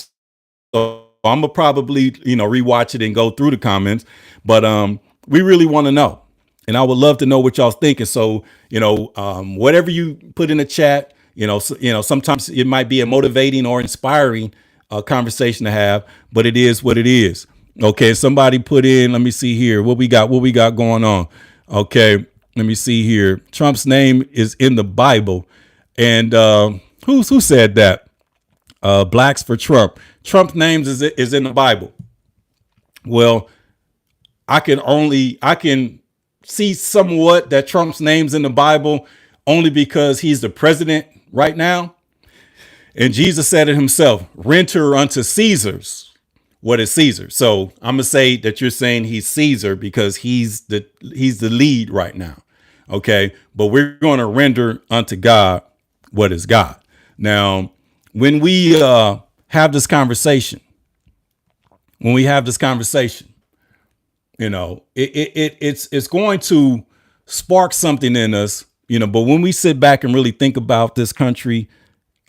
So I'm going to probably, rewatch it and go through the comments. But we really want to know. And I would love to know what y'all thinking. So, whatever you put in the chat, sometimes it might be a motivating or inspiring conversation to have, but it is what it is. OK, somebody put in, let me see here what we got going on. OK, let me see here. Trump's name is in the Bible. And who said that? Blacks for Trump. Trump's names is in the Bible. Well, I can see somewhat that Trump's name's in the Bible only because he's the president right now. And Jesus said it himself, render unto Caesar's what is Caesar. So I'm going to say that you're saying he's Caesar because he's the lead right now. OK, but we're going to render unto God what is God. Now, when we have this conversation, it's going to spark something in us, but when we sit back and really think about this country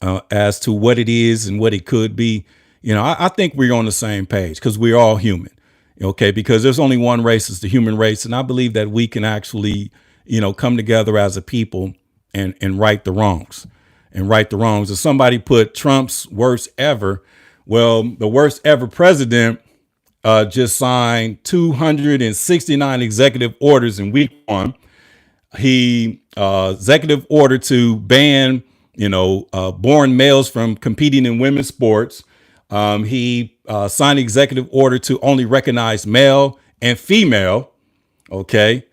as to what it is and what it could be. I think we're on the same page because we're all human. Okay, because there's only one race, it's the human race, and I believe that we can actually, come together as a people and right the wrongs, If somebody put Trump's worst ever, well, the worst ever president just signed 269 executive orders in week one. He executive order to ban, born males from competing in women's sports. He signed executive order to only recognize male and female. Okay.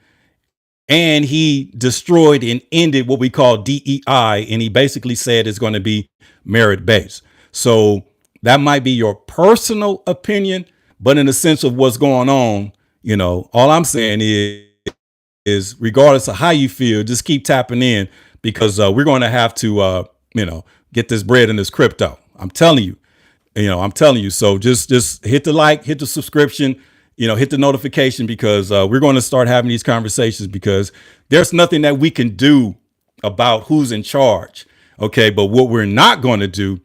And he destroyed and ended what we call DEI. And he basically said it's going to be merit based. So that might be your personal opinion, but in the sense of what's going on, all I'm saying is regardless of how you feel, just keep tapping in because we're going to have to, get this bread and this crypto. I'm telling you. So just hit the like, hit the subscription, hit the notification because we're going to start having these conversations because there's nothing that we can do about who's in charge. Okay. But what we're not going to do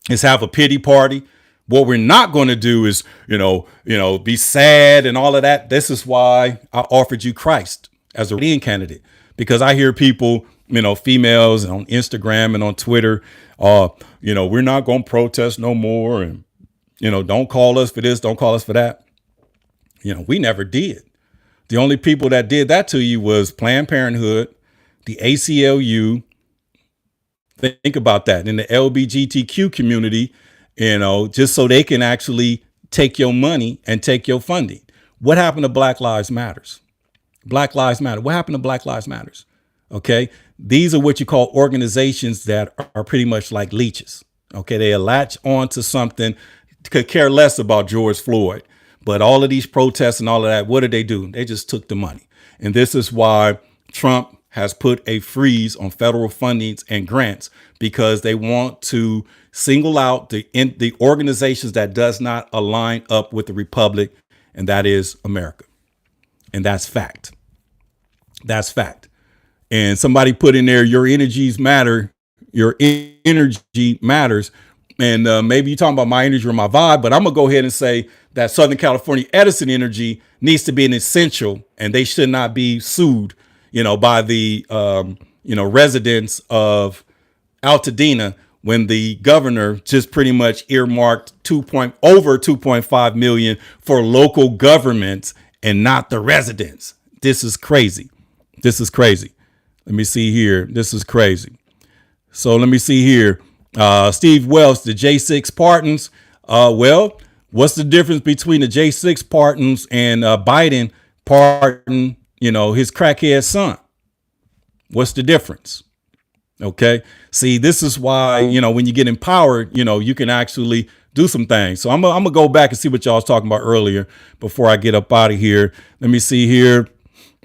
is have a pity party. What we're not going to do is, be sad and all of that. This is why I offered you Christ as a leading candidate, because I hear people, females on Instagram and on Twitter, we're not going to protest no more. And, don't call us for this. Don't call us for that. We never did. The only people that did that to you was Planned Parenthood, the ACLU. Think about that in the LGBTQ community, just so they can actually take your money and take your funding. What happened to Black Lives Matters? Black Lives Matter. What happened to Black Lives Matters? Okay. These are what you call organizations that are pretty much like leeches. Okay. They latch on to something, could care less about George Floyd, but all of these protests and all of that, what did they do? They just took the money. And this is why Trump has put a freeze on federal fundings and grants, because they want to single out the organizations that does not align up with the republic. And that is America. And that's fact. That's fact. And somebody put in there, your energies matter. Your energy matters. And maybe you're talking about my energy or my vibe, but I'm going to go ahead and say that Southern California Edison energy needs to be an essential, and they should not be sued, by the, residents of Altadena when the governor just pretty much earmarked over 2.5 million for local governments and not the residents. This is crazy. This is crazy. Let me see here. This is crazy. So let me see here. Steve Wells, the J6 Spartans. Well, what's the difference between the J6 Spartans and Biden pardon, his crackhead son? What's the difference? Okay. See, this is why, when you get empowered, you can actually do some things. So I'm going to go back and see what y'all was talking about earlier before I get up out of here. Let me see here.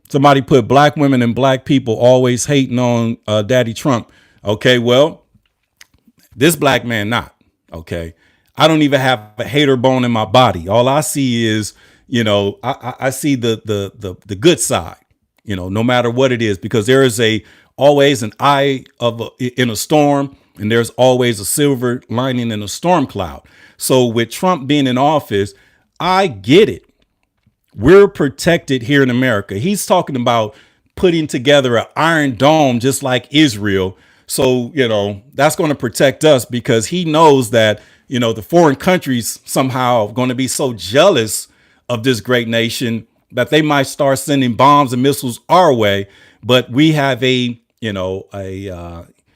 Somebody put black women and black people always hating on Daddy Trump. Okay. Well, this black man, not. Okay. I don't even have a hater bone in my body. All I see is, I see the good side, no matter what it is, because there is always an eye in a storm, and there's always a silver lining in a storm cloud. So with Trump being in office, I get it. We're protected here in America. He's talking about putting together an Iron Dome, just like Israel. So, that's going to protect us, because he knows that, the foreign countries somehow going to be so jealous of this great nation that they might start sending bombs and missiles our way. But we have a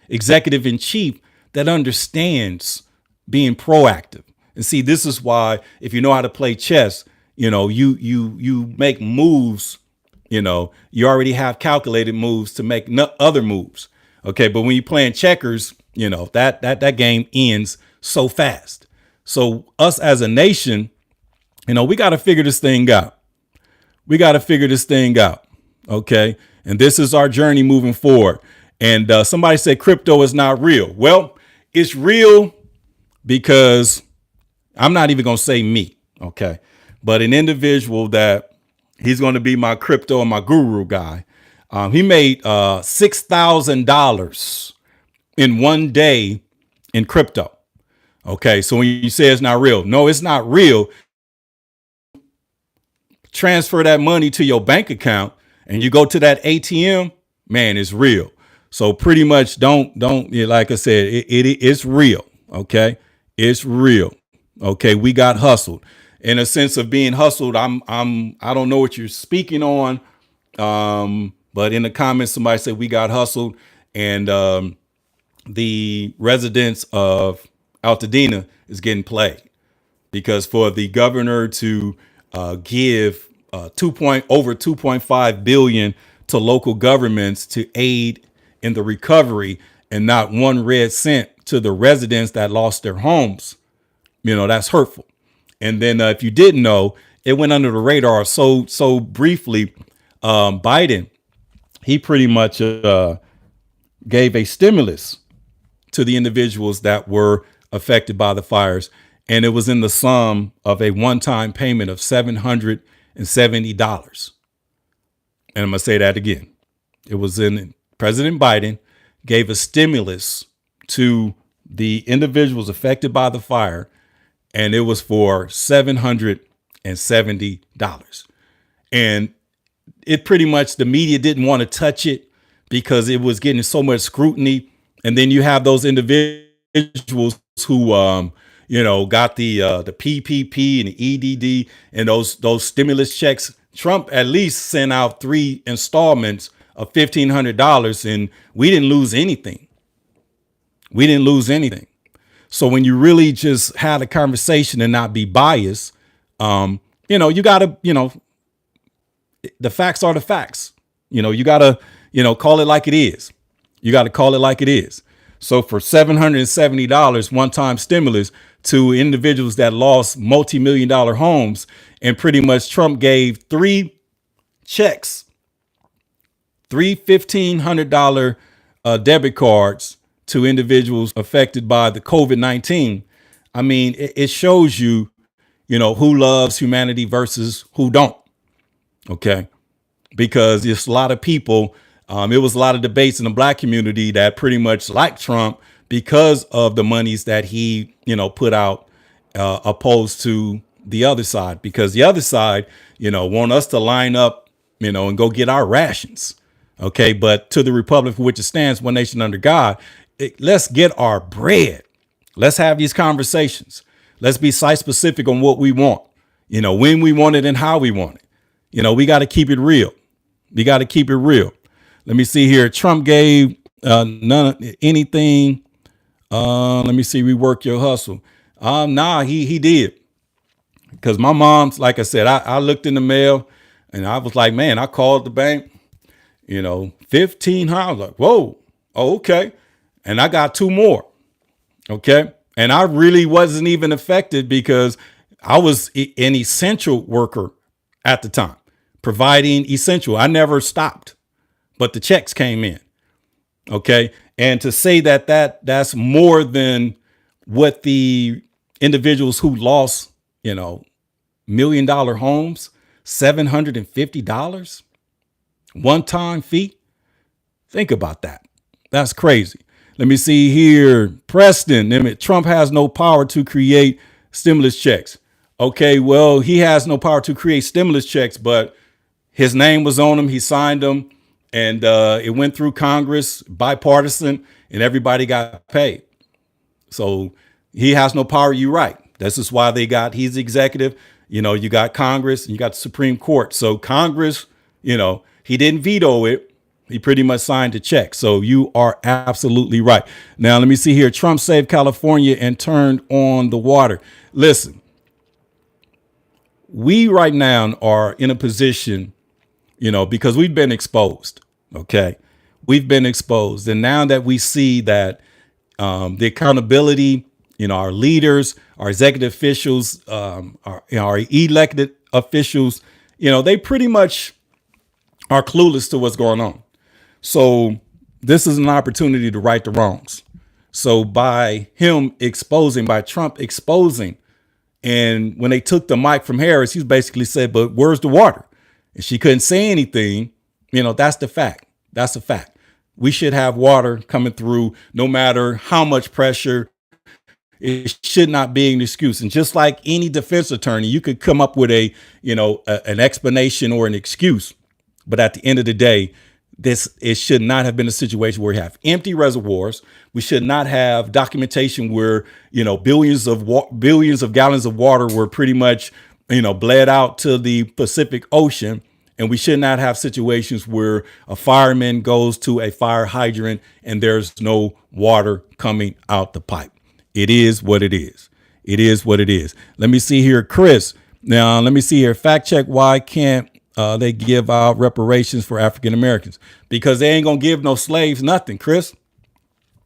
executive in chief that understands being proactive. And see, this is why, if you know how to play chess, you make moves, you already have calculated moves to make other moves. Okay. But when you're playing checkers, that game ends so fast. So us as a nation, we got to figure this thing out. Okay. And this is our journey moving forward. And somebody said crypto is not real. Well, it's real because I'm not even going to say me. Okay. But an individual that he's going to be my crypto and my guru guy. He made $6,000 in one day in crypto. Okay, so when you say it's not real, no, it's not real. Transfer that money to your bank account and you go to that ATM, man, it's real. So pretty much don't like I said, it's real. Okay, it's real. Okay, we got hustled. In a sense of being hustled, I don't know what you're speaking on, but in the comments somebody said we got hustled, and the residents of Altadena is getting played because for the governor to give over 2.5 billion to local governments to aid in the recovery and not one red cent to the residents that lost their homes, that's hurtful. And then if you didn't know, it went under the radar so briefly. Biden, he pretty much gave a stimulus to the individuals that were affected by the fires. And it was in the sum of a one-time payment of $770. And I'm going to say that again. It was in President Biden gave a stimulus to the individuals affected by the fire, and it was for $770. And it pretty much, the media didn't want to touch it because it was getting so much scrutiny. And then you have those individuals who, got the PPP and the EDD and those stimulus checks. Trump at least sent out 3 installments of $1,500, and we didn't lose anything. So when you really just had a conversation and not be biased, you gotta, the facts are the facts. You gotta, call it like it is. You got to call it like it is. So for $770 one-time stimulus to individuals that lost multi-million-dollar homes, and pretty much Trump gave 3 checks, 3 $1,500 debit cards to individuals affected by the COVID-19. I mean, it shows you, who loves humanity versus who don't. Okay. Because it's a lot of people. It was a lot of debates in the black community that pretty much like Trump because of the monies that he, put out, opposed to the other side, because the other side, want us to line up, and go get our rations. OK, but to the republic for which it stands, one nation under God, let's get our bread. Let's have these conversations. Let's be site specific on what we want, when we want it and how we want it. We got to keep it real. Let me see here. Trump gave anything. Let me see. Rework your hustle. Nah, he did. Because my mom's, like I said, I looked in the mail and I was like, man, I called the bank, 15. I was like, whoa. Oh, okay. And I got 2 more. Okay. And I really wasn't even affected because I was an essential worker at the time, providing essential. I never stopped, but the checks came in. Okay. And to say that's more than what the individuals who lost, $1 million homes, $750 one-time fee. Think about that. That's crazy. Let me see here. Preston, Trump has no power to create stimulus checks. Okay, well, he has no power to create stimulus checks, but his name was on them. He signed them, and it went through Congress, bipartisan, and everybody got paid. So he has no power. You're right. This is why he's executive. You got Congress and you got the Supreme Court. So Congress, he didn't veto it. He pretty much signed a check. So you are absolutely right. Now, let me see here. Trump saved California and turned on the water. Listen, we right now are in a position, because we've been exposed. OK, we've been exposed. And now that we see that the accountability, our leaders, our executive officials, our elected officials, they pretty much are clueless to what's going on. So this is an opportunity to right the wrongs. So by Trump exposing, and when they took the mic from Harris, he basically said, but where's the water? And she couldn't say anything. That's the fact. That's a fact. We should have water coming through no matter how much pressure It should not be an excuse. And just like any defense attorney, you could come up with an explanation or an excuse. But at the end of the day, it should not have been a situation where we have empty reservoirs. We should not have documentation where, billions of gallons of water were pretty much, bled out to the Pacific Ocean. And we should not have situations where a fireman goes to a fire hydrant and there's no water coming out the pipe. It is what it is. It is what it is. Let me see here, Chris. Now, let me see here. Fact check. Why can't they give out reparations for African Americans? Because they ain't going to give no slaves nothing, Chris.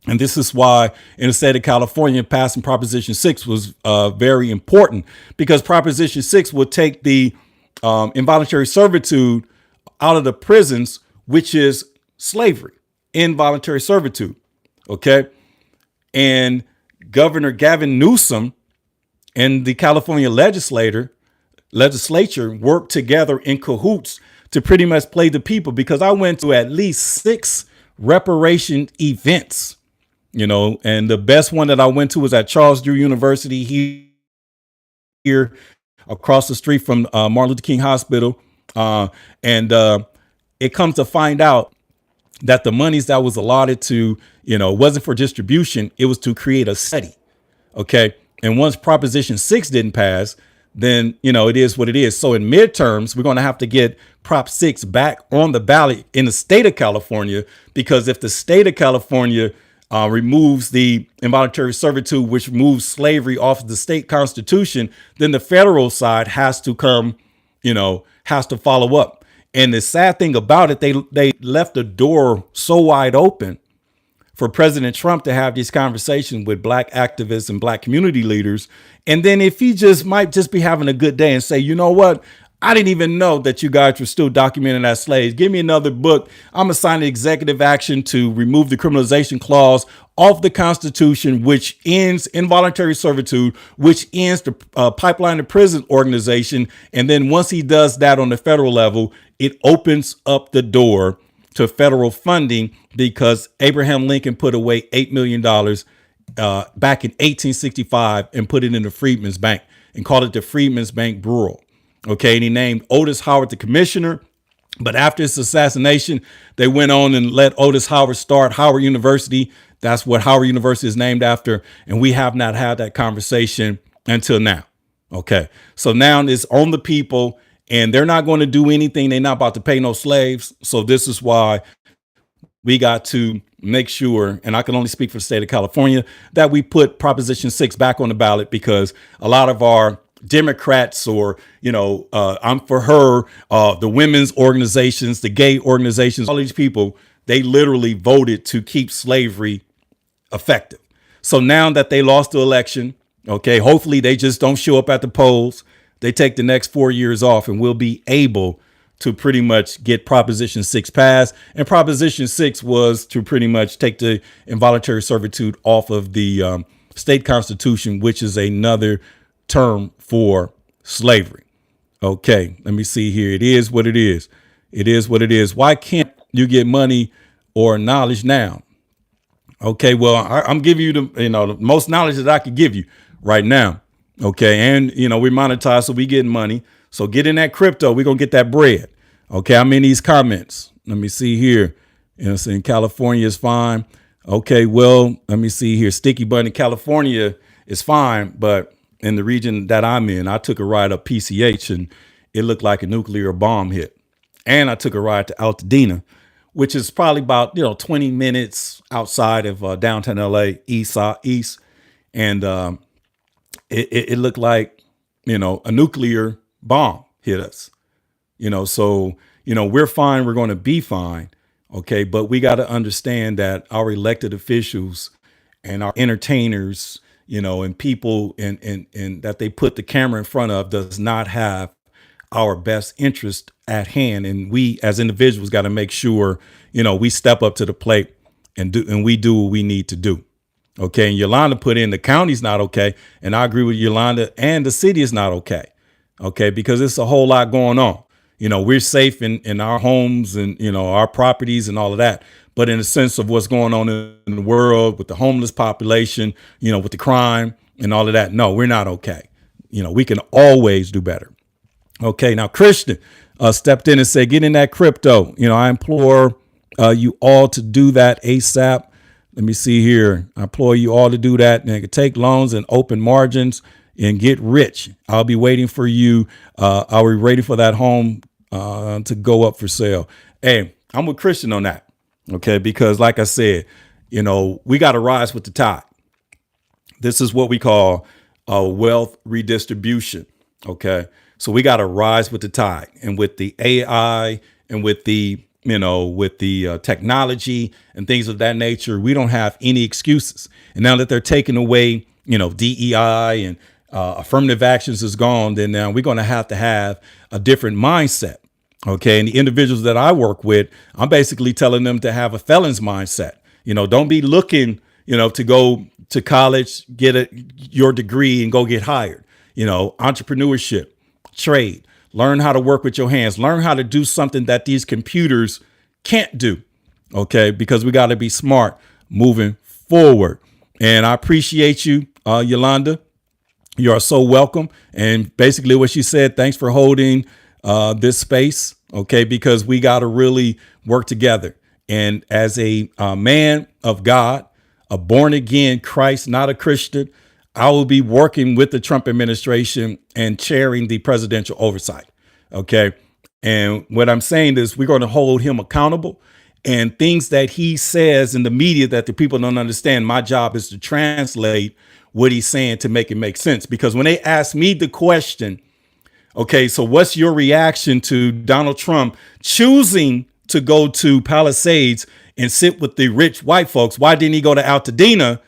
And this is why in the state of California, passing Proposition 6 was very important, because Proposition 6 would take the involuntary servitude out of the prisons, which is slavery, involuntary servitude. OK. And Governor Gavin Newsom and the California legislature worked together in cahoots to pretty much play the people, because I went to at least 6 reparation events, and the best one that I went to was at Charles Drew University here across the street from Martin Luther King Hospital. And it comes to find out that the monies that was allotted to, wasn't for distribution. It was to create a study. OK. And once Proposition 6 didn't pass, then, it is what it is. So in midterms, we're going to have to get Prop 6 back on the ballot in the state of California, because if the state of California removes the involuntary servitude, which removes slavery off of the state constitution, then the federal side has to come, has to follow up. And the sad thing about it, they left the door so wide open for President Trump to have these conversations with black activists and black community leaders. And then if he might just be having a good day and say, you know what, I didn't even know that you guys were still documenting as slaves. Give me another book. I'm going to sign an executive action to remove the criminalization clause off the Constitution, which ends involuntary servitude, which ends the pipeline to prison organization. And then once he does that on the federal level, it opens up the door to federal funding, because Abraham Lincoln put away $8 million back in 1865 and put it in the Freedmen's Bank and called it the Freedmen's Bank Bureau. OK, and he named Otis Howard the commissioner. But after his assassination, they went on and let Otis Howard start Howard University. That's what Howard University is named after. And we have not had that conversation until now. OK, so now it's on the people, and they're not going to do anything. They're not about to pay no slaves. So this is why we got to make sure, and I can only speak for the state of California, that we put Proposition 6 back on the ballot, because a lot of our Democrats, or, I'm for her, the women's organizations, the gay organizations, all these people, they literally voted to keep slavery effective. So now that they lost the election, OK, hopefully they just don't show up at the polls. They take the next 4 years off, and we'll be able to pretty much get Proposition 6 passed. And Proposition 6 was to pretty much take the involuntary servitude off of the state constitution, which is another term for slavery. OK, let me see here. It is what it is. It is what it is. Why can't you get money or knowledge now? OK, well, I'm giving you the most knowledge that I could give you right now. OK, and, we monetize, so we get money. So get in that crypto. We're going to get that bread. OK, I'm in these comments. Let me see here. Saying California is fine. OK, well, let me see here. Sticky Bunny, California is fine. But in the region that I'm in, I took a ride up PCH and it looked like a nuclear bomb hit. And I took a ride to Altadena, which is probably about, 20 minutes outside of downtown LA, east. And it looked like, a nuclear bomb hit us, so, we're fine. We're going to be fine. OK, but we got to understand that our elected officials and our entertainers, and people and that they put the camera in front of does not have our best interest at hand. And we as individuals got to make sure, we step up to the plate and we do what we need to do. OK, and Yolanda put in the county's not OK. And I agree with Yolanda, and the city is not OK. OK, because it's a whole lot going on. We're safe in our homes and, our properties and all of that. but in the sense of what's going on in the world with the homeless population, with the crime and all of that. No, we're not okay. We can always do better. Okay, now Christian stepped in and said, get in that crypto. I implore you all to do that ASAP. Let me see here. I implore you all to do that and take loans and open margins and get rich. I'll be waiting for you. I'll be waiting for that home to go up for sale. Hey, I'm with Christian on that. Okay, because like I said, we got to rise with the tide. This is what we call wealth redistribution. Okay, so we got to rise with the tide, and with the AI and with the technology and things of that nature, we don't have any excuses. And now that they're taking away, DEI and affirmative actions is gone, then now we're going to have a different mindset. Okay. And the individuals that I work with, I'm basically telling them to have a felon's mindset. Don't be looking, to go to college, get your degree and go get hired. Entrepreneurship, trade, learn how to work with your hands, learn how to do something that these computers can't do. Okay. Because we got to be smart moving forward. And I appreciate you, Yolanda. You are so welcome. And basically what she said, thanks for holding this space. Okay. Because we got to really work together. And as a man of God, a born again Christ, not a Christian, I will be working with the Trump administration and chairing the presidential oversight. Okay. And what I'm saying is we're going to hold him accountable, and things that he says in the media that the people don't understand. My job is to translate what he's saying to make it make sense. Because when they ask me the question, okay, so what's your reaction to Donald Trump choosing to go to Palisades and sit with the rich white folks? Why didn't he go to Altadena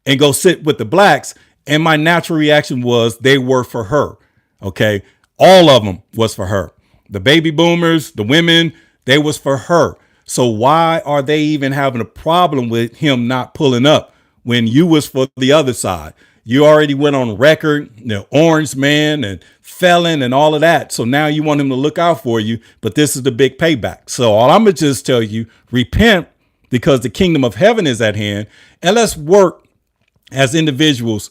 and go sit with the blacks? And my natural reaction was they were for her. Okay. All of them was for her. The baby boomers, the women, they was for her. So why are they even having a problem with him not pulling up when you was for the other side? You already went on record, orange man and felon and all of that. So now you want him to look out for you, but this is the big payback. So all I'm going to just tell you, repent, because the kingdom of heaven is at hand, and let's work as individuals,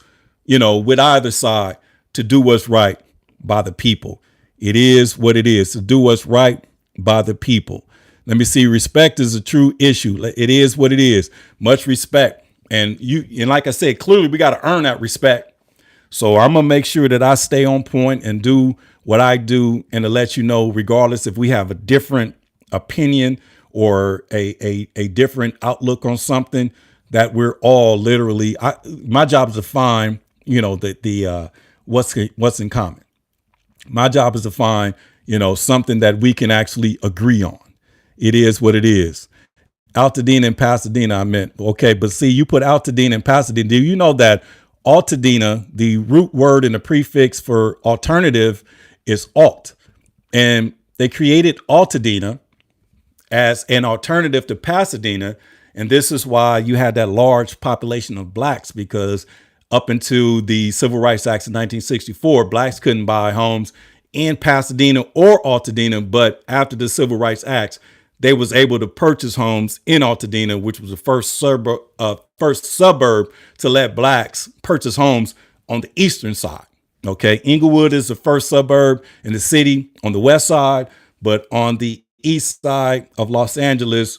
with either side to do what's right by the people. It is what it is, to do what's right by the people. Let me see. Respect is a true issue. It is what it is. Much respect. And like I said, clearly we got to earn that respect. So I'm going to make sure that I stay on point and do what I do, and to let you know, regardless if we have a different opinion or a different outlook on something, that we're all literally, my job is to find, what's in common. My job is to find, something that we can actually agree on. It is what it is. Altadena and Pasadena, I meant. Okay, but see, you put Altadena and Pasadena. Do you know that Altadena, the root word and the prefix for alternative is alt? And they created Altadena as an alternative to Pasadena. And this is why you had that large population of blacks, because up until the Civil Rights Act of 1964, blacks couldn't buy homes in Pasadena or Altadena. But after the Civil Rights Act, they was able to purchase homes in Altadena, which was the first suburb to let blacks purchase homes on the eastern side. Okay, Inglewood is the first suburb in the city on the west side, but on the east side of Los Angeles,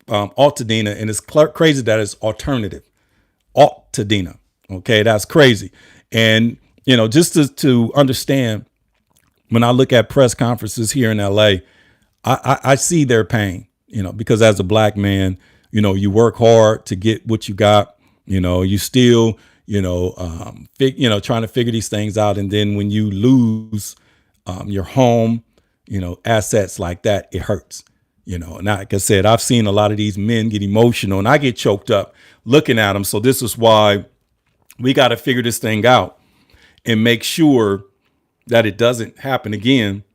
Altadena, and it's crazy that it's alternative, Altadena. Okay, that's crazy. And just to understand, when I look at press conferences here in LA, I see their pain, because as a black man, you work hard to get what you got, you still, trying to figure these things out. And then when you lose your home, assets like that, it hurts, and like I said, I've seen a lot of these men get emotional, and I get choked up looking at them. So this is why we got to figure this thing out and make sure that it doesn't happen again.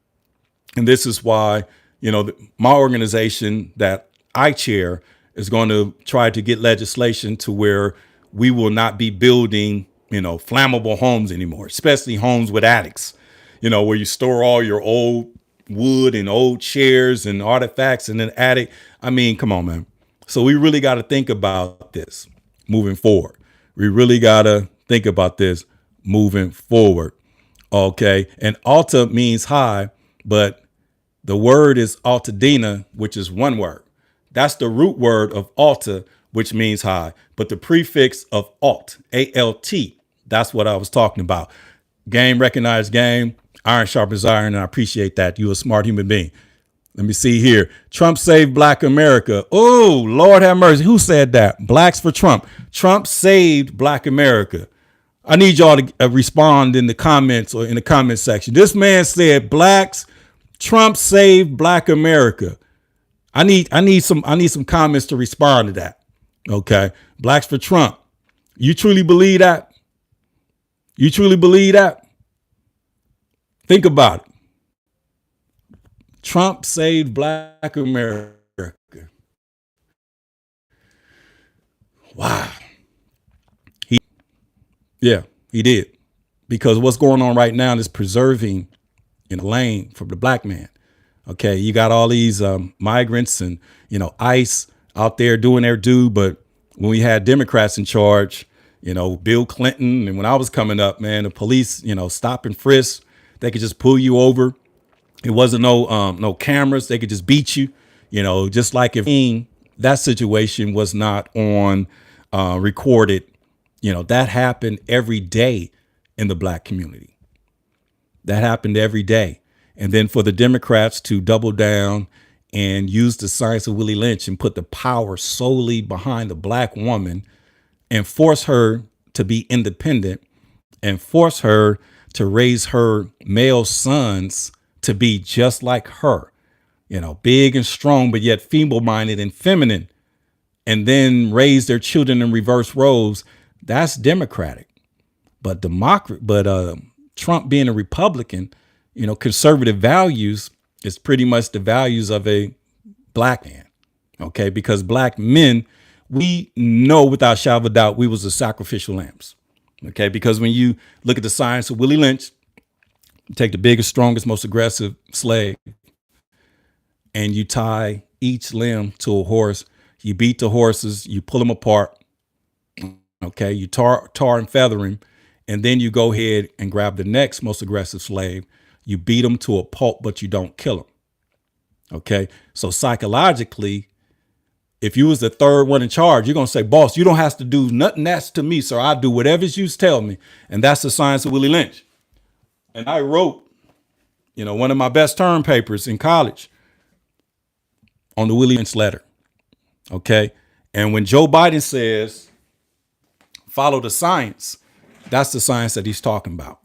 And this is why, my organization that I chair is going to try to get legislation to where we will not be building, flammable homes anymore, especially homes with attics, where you store all your old wood and old chairs and artifacts in an attic. I mean, come on, man. So we really got to think about this moving forward. We really got to think about this moving forward. Okay. And Alta means high, but the word is Altadena, which is one word. That's the root word of Alta, which means high. But the prefix of alt, A-L-T, that's what I was talking about. Game recognized game, iron sharpens iron, and I appreciate that. You're a smart human being. Let me see here. Trump saved Black America. Oh, Lord have mercy. Who said that? Blacks for Trump. Trump saved Black America. I need y'all to respond in the comments or in the comment section. This man said Trump saved Black America. I need some comments to respond to that. Okay. Blacks for Trump. You truly believe that? You truly believe that? Think about it. Trump saved Black America. Wow. He did. Because what's going on right now is preserving in a lane for the black man. Okay. You got all these migrants and, ICE out there doing their due. But when we had Democrats in charge, Bill Clinton, and when I was coming up, man, the police, stop and frisk, they could just pull you over. It wasn't no cameras. They could just beat you, just like if that situation was not on recorded, that happened every day in the black community. That happened every day. And then for the Democrats to double down and use the science of Willie Lynch and put the power solely behind the black woman and force her to be independent and force her to raise her male sons to be just like her, big and strong, but yet feeble-minded and feminine, and then raise their children in reverse roles. That's democratic. But Trump being a Republican, conservative values is pretty much the values of a black man. Okay. Because black men, we know without shadow of a doubt, we was the sacrificial lambs. Okay. Because when you look at the science of Willie Lynch, you take the biggest, strongest, most aggressive slave and you tie each limb to a horse. You beat the horses, you pull them apart. Okay. You tar and feather him. And then you go ahead and grab the next most aggressive slave. You beat them to a pulp, but you don't kill them. Okay. So psychologically, if you was the third one in charge, you're going to say, boss, you don't have to do nothing else to me, sir. I do whatever you tell me. And that's the science of Willie Lynch. And I wrote, one of my best term papers in college on the Willie Lynch letter. Okay. And when Joe Biden says, follow the science, that's the science that he's talking about.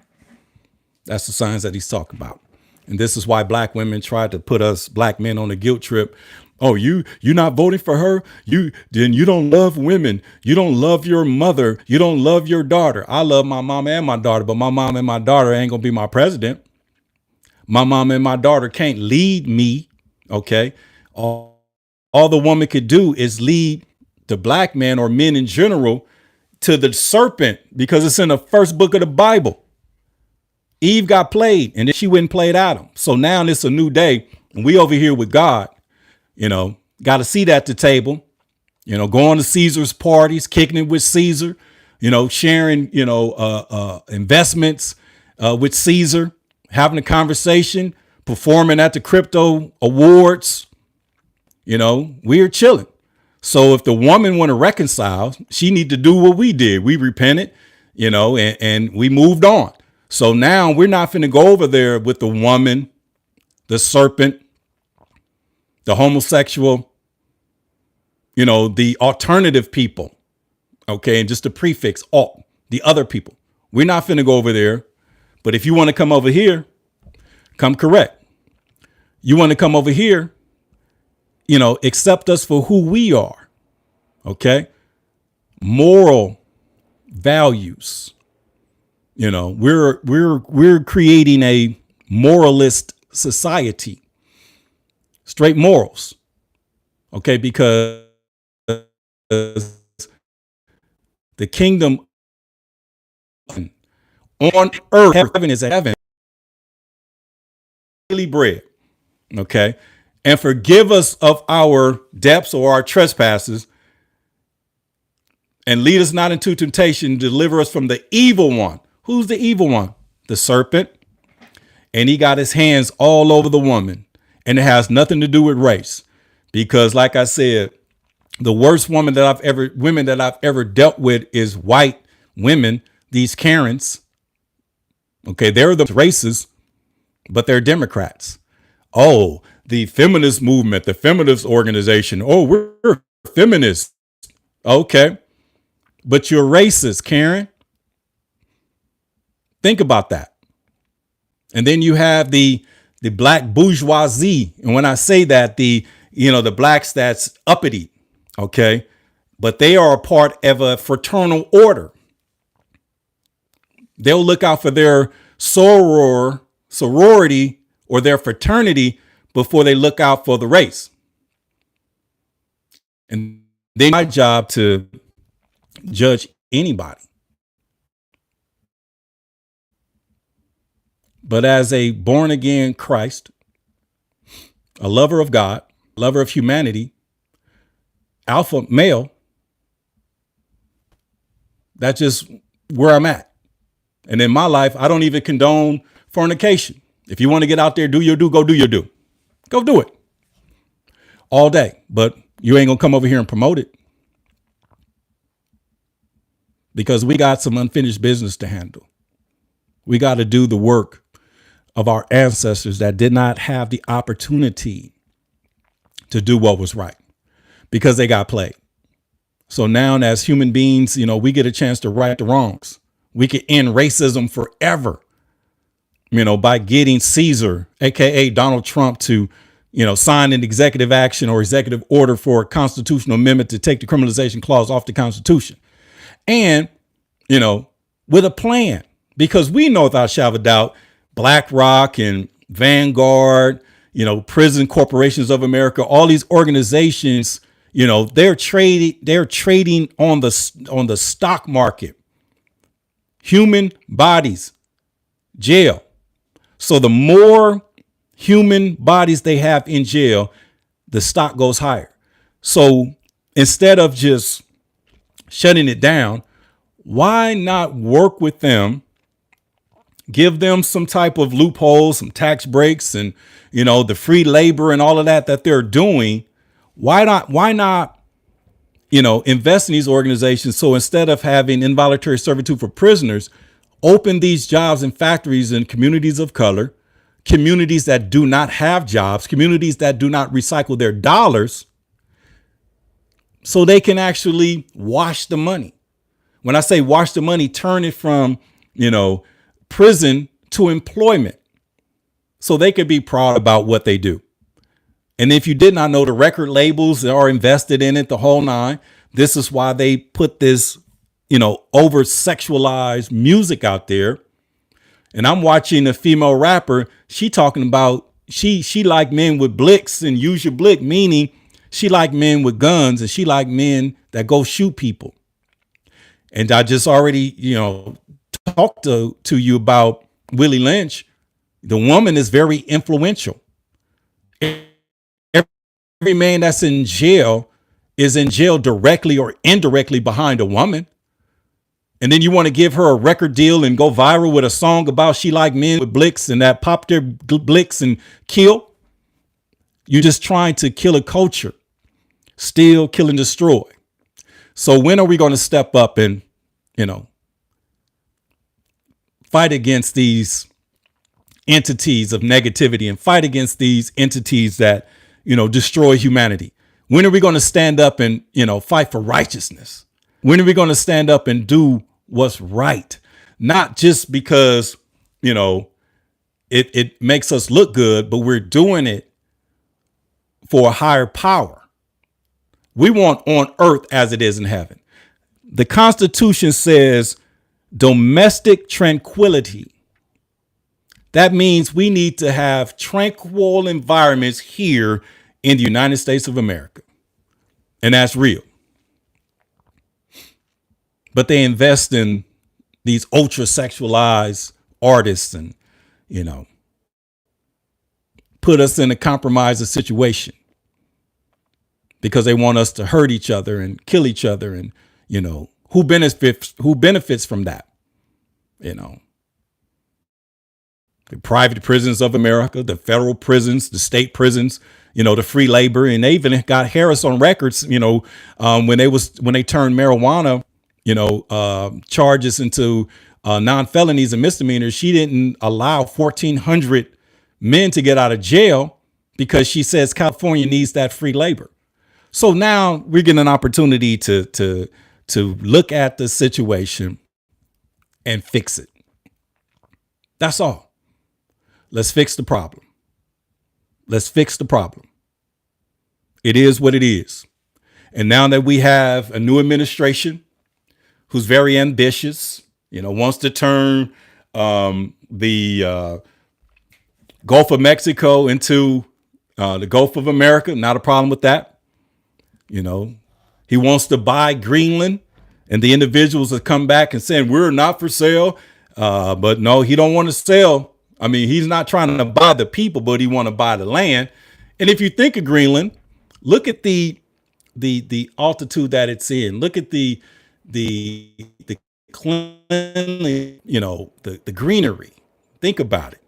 That's the science that he's talking about. And this is why black women tried to put us black men on a guilt trip. Oh, you're not voting for her. You don't love women. You don't love your mother. You don't love your daughter. I love my mom and my daughter, but my mom and my daughter ain't going to be my president. My mom and my daughter can't lead me. Okay. All the woman could do is lead the black man or men in general to the serpent, because it's in the first book of the Bible. Eve got played and then she went and played Adam. So now it's a new day and we over here with God, got a seat at the table, going to Caesar's parties, kicking it with Caesar, sharing, investments with Caesar, having a conversation, performing at the crypto awards. We're chilling. So if the woman want to reconcile, she need to do what we did. We repented, and we moved on. So now we're not finna go over there with the woman, the serpent, the homosexual, the alternative people. Okay. And just the prefix, alt, the other people. We're not finna go over there. But if you want to come over here, come correct. You want to come over here, accept us for who we are. Okay. Moral values. We're creating a moralist society, straight morals. Okay. Because the kingdom on earth, heaven is heaven, daily bread. Okay. and forgive us of our debts or our trespasses, and lead us not into temptation, deliver us from the evil one. Who's the evil one? The serpent. And he got his hands all over the woman. And it has nothing to do with race. Because like I said, the worst women that I've ever dealt with is white women, these Karens. Okay, they're the racists, but they're Democrats. Oh, the feminist movement, the feminist organization. Oh, we're feminists. Okay. But you're racist, Karen. Think about that. And then you have the black bourgeoisie. And when I say that, the blacks that's uppity, okay, but they are a part of a fraternal order. They'll look out for their sorority or their fraternity before they look out for the race. And then my job to judge anybody. But as a born again Christ, a lover of God, lover of humanity, alpha male, that's just where I'm at. And in my life, I don't even condone fornication. If you want to get out there, do your do, go do your do. Go do it all day. But you ain't going to come over here and promote it, because we got some unfinished business to handle. We got to do the work of our ancestors that did not have the opportunity to do what was right because they got played. So now as human beings, we get a chance to right the wrongs. We can end racism forever, by getting Caesar, aka Donald Trump, to, sign an executive action or executive order for a constitutional amendment to take the criminalization clause off the Constitution. And, with a plan, because we know without shadow of a doubt, BlackRock and Vanguard, Prison Corporations of America, all these organizations, they're trading on the stock market, human bodies, jail. So the more human bodies they have in jail, the stock goes higher. So instead of just shutting it down, why not work with them, give them some type of loophole, some tax breaks, and, the free labor and all of that they're doing? Why not, invest in these organizations? So instead of having involuntary servitude for prisoners, open these jobs and factories in communities of color, communities that do not have jobs, communities that do not recycle their dollars, so they can actually wash the money. When I say wash the money, turn it from, prison to employment, so they could be proud about what they do. And if you did not know, the record labels that are invested in it, the whole nine, this is why they put this, over sexualized music out there. And I'm watching a female rapper. She talking about she like men with blicks and use your blick, meaning she like men with guns and she like men that go shoot people. And I just already, talked to you about Willie Lynch. The woman is very influential. Every man that's in jail is in jail directly or indirectly behind a woman. And then you want to give her a record deal and go viral with a song about she like men with blicks and that pop their blicks and kill. You're just trying to kill a culture, steal, kill, and destroy. So when are we going to step up and, fight against these entities of negativity and fight against these entities that, destroy humanity? When are we going to stand up and, fight for righteousness? When are we going to stand up and do what's right? Not just because, it makes us look good, but we're doing it for a higher power. We want on earth as it is in heaven. The Constitution says domestic tranquility. That means we need to have tranquil environments here in the United States of America. And that's real. But they invest in these ultra sexualized artists and, put us in a compromising situation because they want us to hurt each other and kill each other. And, who benefits from that? The private prisons of America, the federal prisons, the state prisons, the free labor. And they even got Harris on records, when they turned marijuana, charges into non-felonies and misdemeanors. She didn't allow 1,400 men to get out of jail because she says California needs that free labor. So now we're getting an opportunity to look at the situation and fix it. That's all. Let's fix the problem. Let's fix the problem. It is what it is. And now that we have a new administration who's very ambitious, wants to turn the Gulf of Mexico into the Gulf of America. Not a problem with that. He wants to buy Greenland, and the individuals that come back and saying we're not for sale. But no, he don't want to sell. I mean, he's not trying to buy the people, but he want to buy the land. And if you think of Greenland, look at the altitude that it's in. Look at the cleanly, the greenery. Think about it.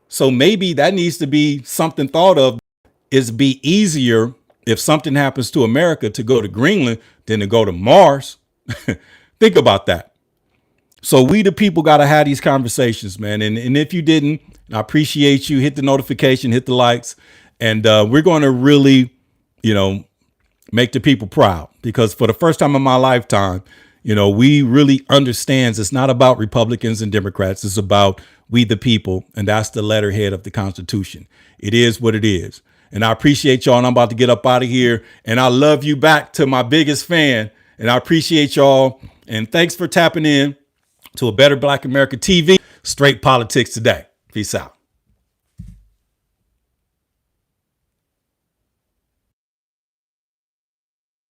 So maybe that needs to be something thought of. Is be easier if something happens to America to go to Greenland than to go to Mars. Think about that. So we, the people, got to have these conversations, man. And if you didn't, I appreciate you. Hit the notification, hit the likes. And we're going to really, make the people proud, because for the first time in my lifetime, we really understands it's not about Republicans and Democrats. It's about we, the people. And that's the letterhead of the Constitution. It is what it is. And I appreciate y'all. And I'm about to get up out of here. And I love you back to my biggest fan. And I appreciate y'all. And thanks for tapping in to A Better Black America TV. Straight politics today. Peace out.